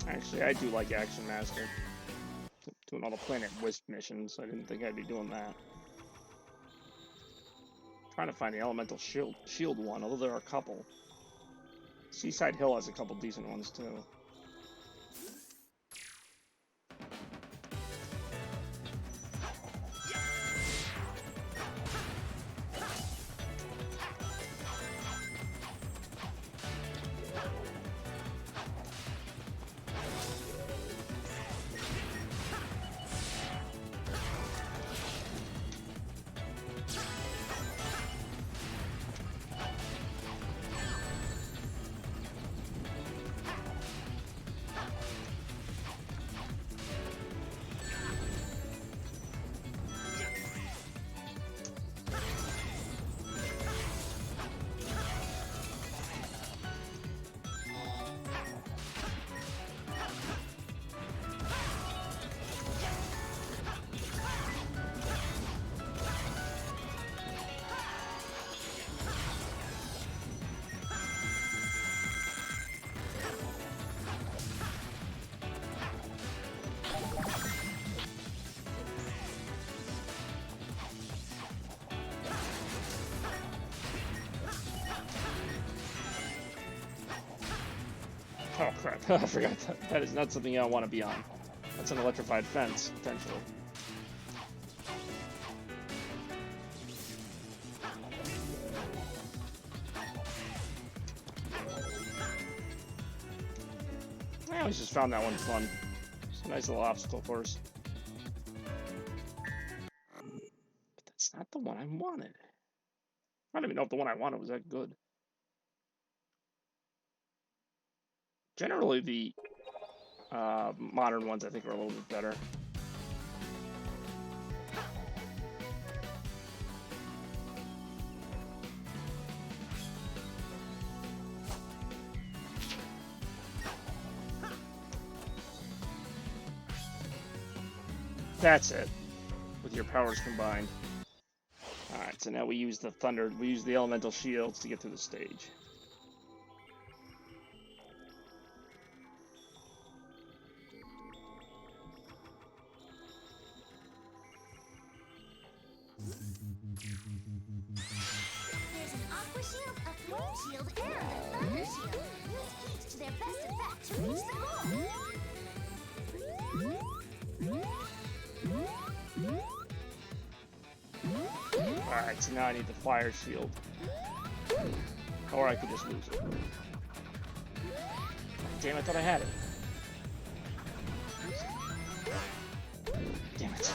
Actually, I do like Action Master. Doing all the Planet Wisp missions. I didn't think I'd be doing that. Trying to find the Elemental Shield one, although there are a couple. Seaside Hill has a couple decent ones too. Oh crap, I forgot that. That is not something I want to be on. That's an electrified fence, potentially. I always just found that one fun. It's a nice little obstacle course. But that's not the one I wanted. I don't even know if the one I wanted was that good. Generally, the modern ones I think are a little bit better. That's it. With your powers combined. Alright, so now we use the elemental shields to get through the stage. There's an aqua shield, a flame shield, and a thunder shield. Use each to their best effect to reach the goal. Alright, so now I need the fire shield. Or I could just lose it. Damn, I thought I had it. Damn it.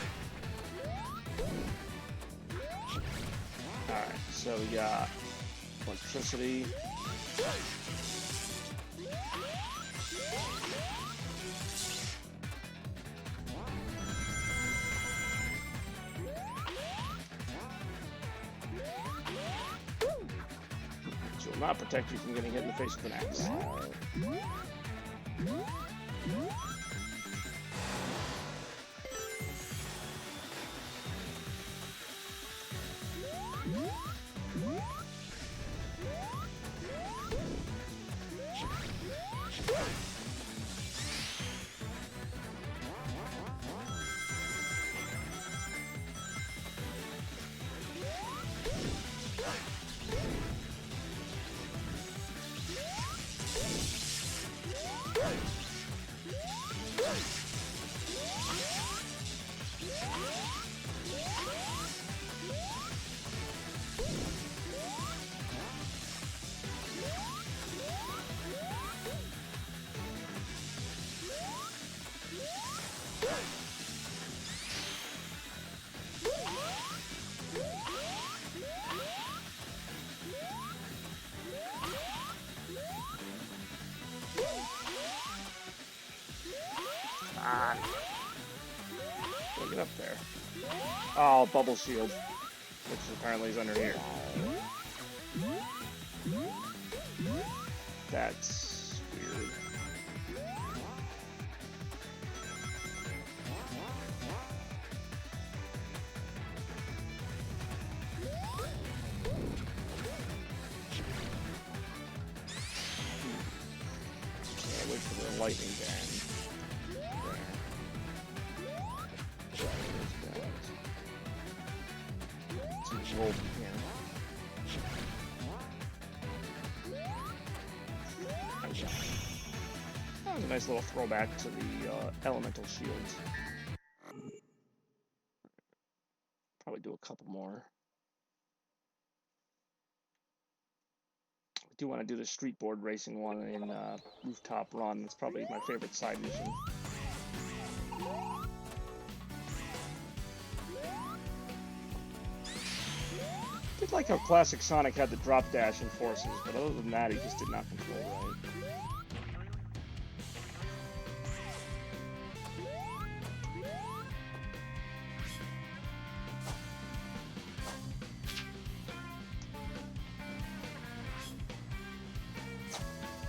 Alright, so we got electricity. Which will not protect you from getting hit in the face with an axe. Get up there. Oh, bubble shield, which apparently is under here. That's weird. Yeah, wait for the lightning band. Roll from here. That was a nice little throwback to the elemental shields. Probably do a couple more. I do want to do the street board racing one in Rooftop Run. It's probably my favorite side mission. I did like how classic Sonic had the drop dash in Forces, but other than that, he just did not control right.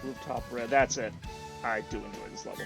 Rooftop Red, that's it. I do enjoy this level.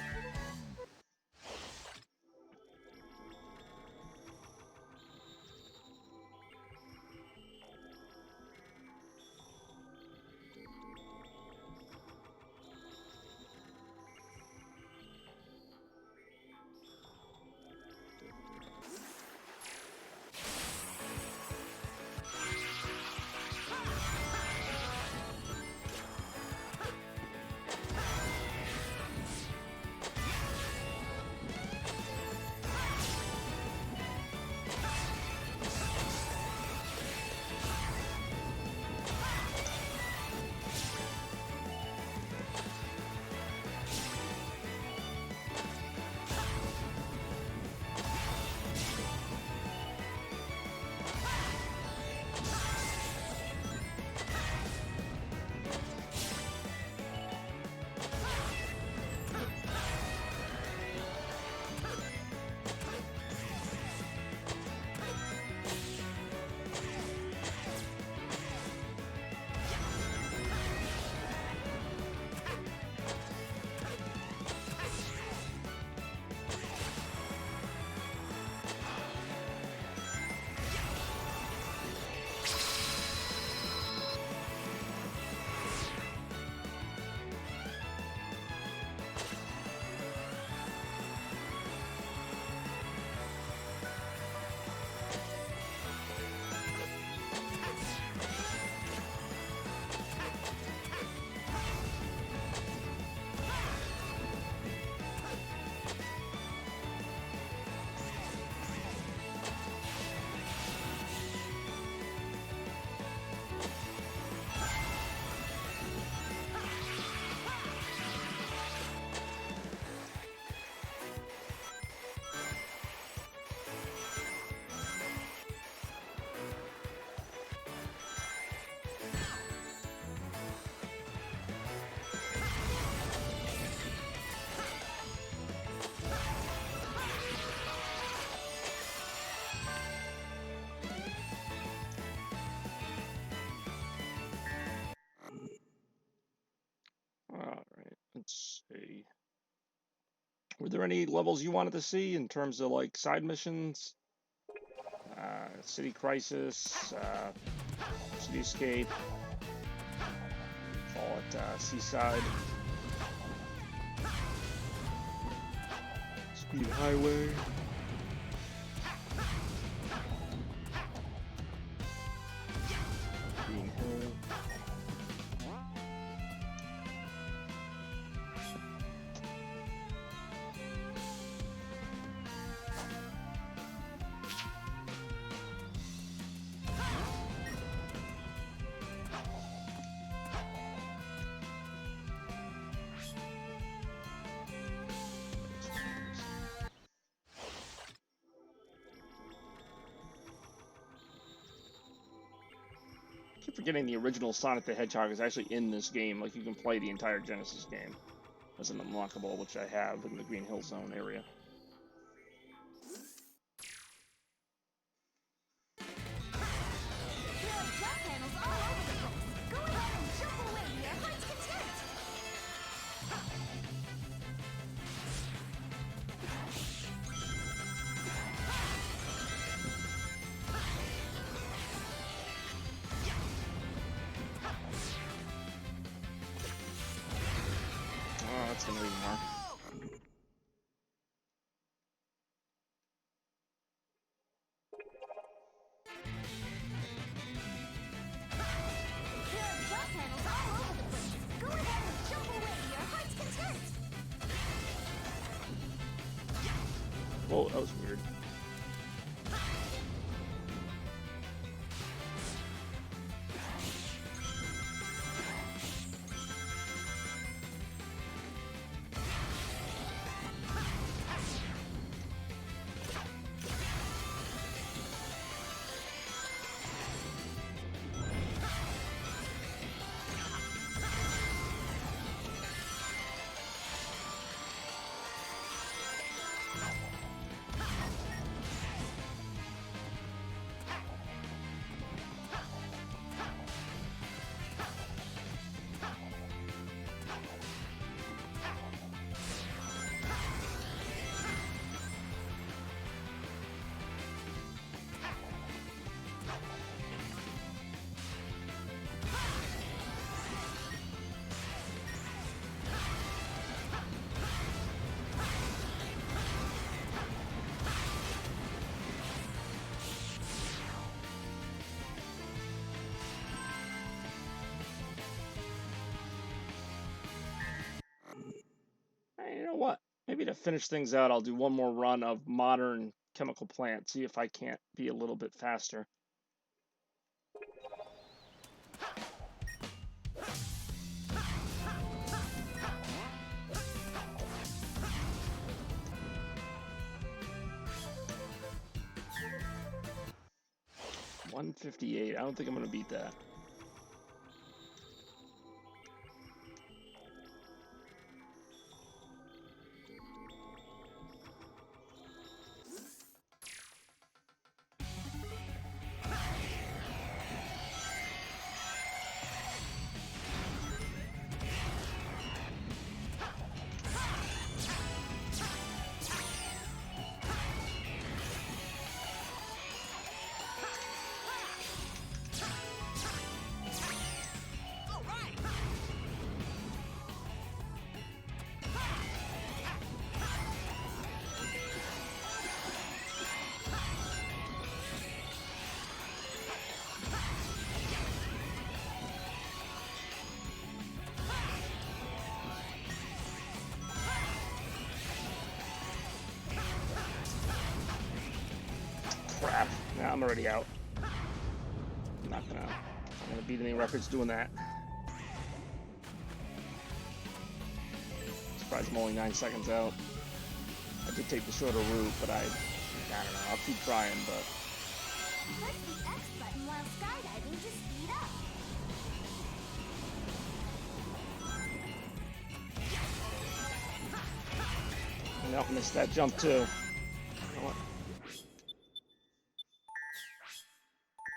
Alright, let's see. Were there any levels you wanted to see in terms of like side missions? City Crisis, City Escape, call it Seaside, Speed Highway. Green Hill. I keep forgetting the original Sonic the Hedgehog is actually in this game. Like, you can play the entire Genesis game as an unlockable, which I have in the Green Hill Zone area. Whoa, that was weird. Hey, you know what? Maybe to finish things out, I'll do one more run of modern chemical plant, see if I can't be a little bit faster. $158. I don't think I'm going to beat that. Crap. Nah, I'm already out. I'm not gonna beat any records doing that. Surprised I'm only 9 seconds out. I did take the shorter route, but I don't know. I'll keep trying, but. Press the X button while skydiving to speed up. Nope, missed that jump too. You know what?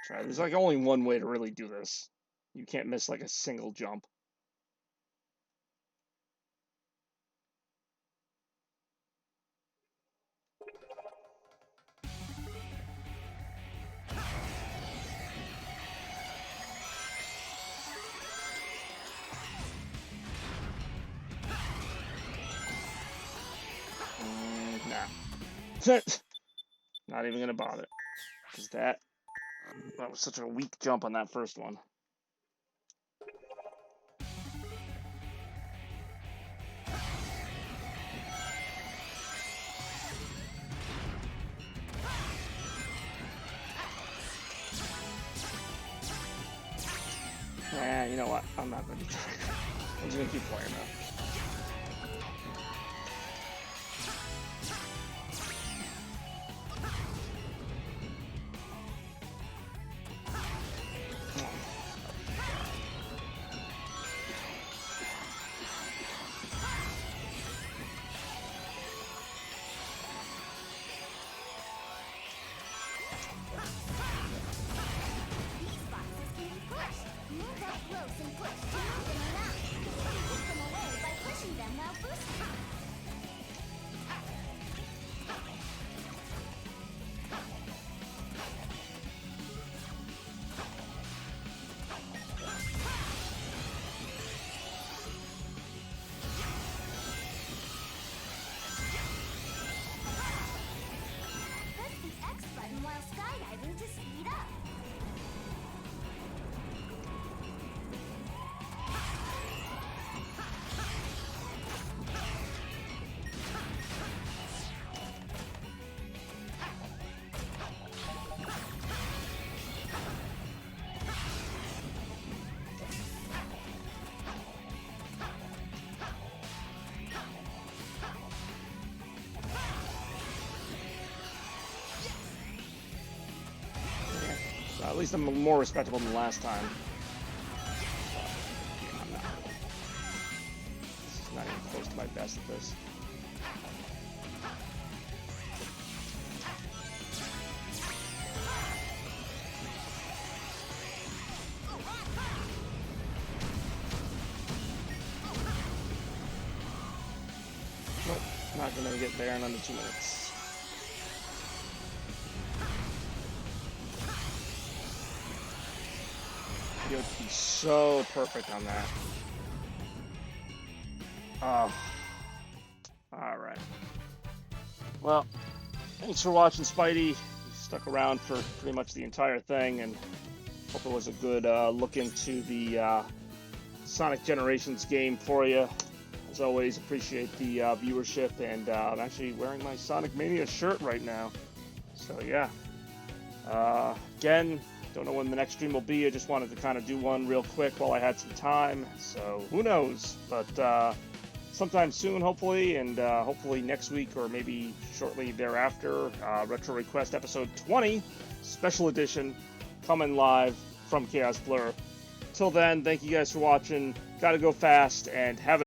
Try. There's like only one way to really do this. You can't miss like a single jump. Nah. Not even gonna bother. Because that was such a weak jump on that first one. You know what? I'm not going to try. I'm just going to keep playing though. At least I'm more respectable than last time. Yeah, I'm not. This is not even close to my best at this. Nope, not gonna get there in under 2 minutes. He would be so perfect on that. Oh. Alright. Well, thanks for watching, Spidey. You stuck around for pretty much the entire thing, and hope it was a good look into the Sonic Generations game for you. As always, appreciate the viewership, and I'm actually wearing my Sonic Mania shirt right now. So yeah. Again, don't know when the next stream will be. I just wanted to kind of do one real quick while I had some time. So who knows? But sometime soon, hopefully, and hopefully next week or maybe shortly thereafter, Retro Request episode 20, special edition, coming live from Chaos Blur. Till then, thank you guys for watching. Gotta go fast, and have a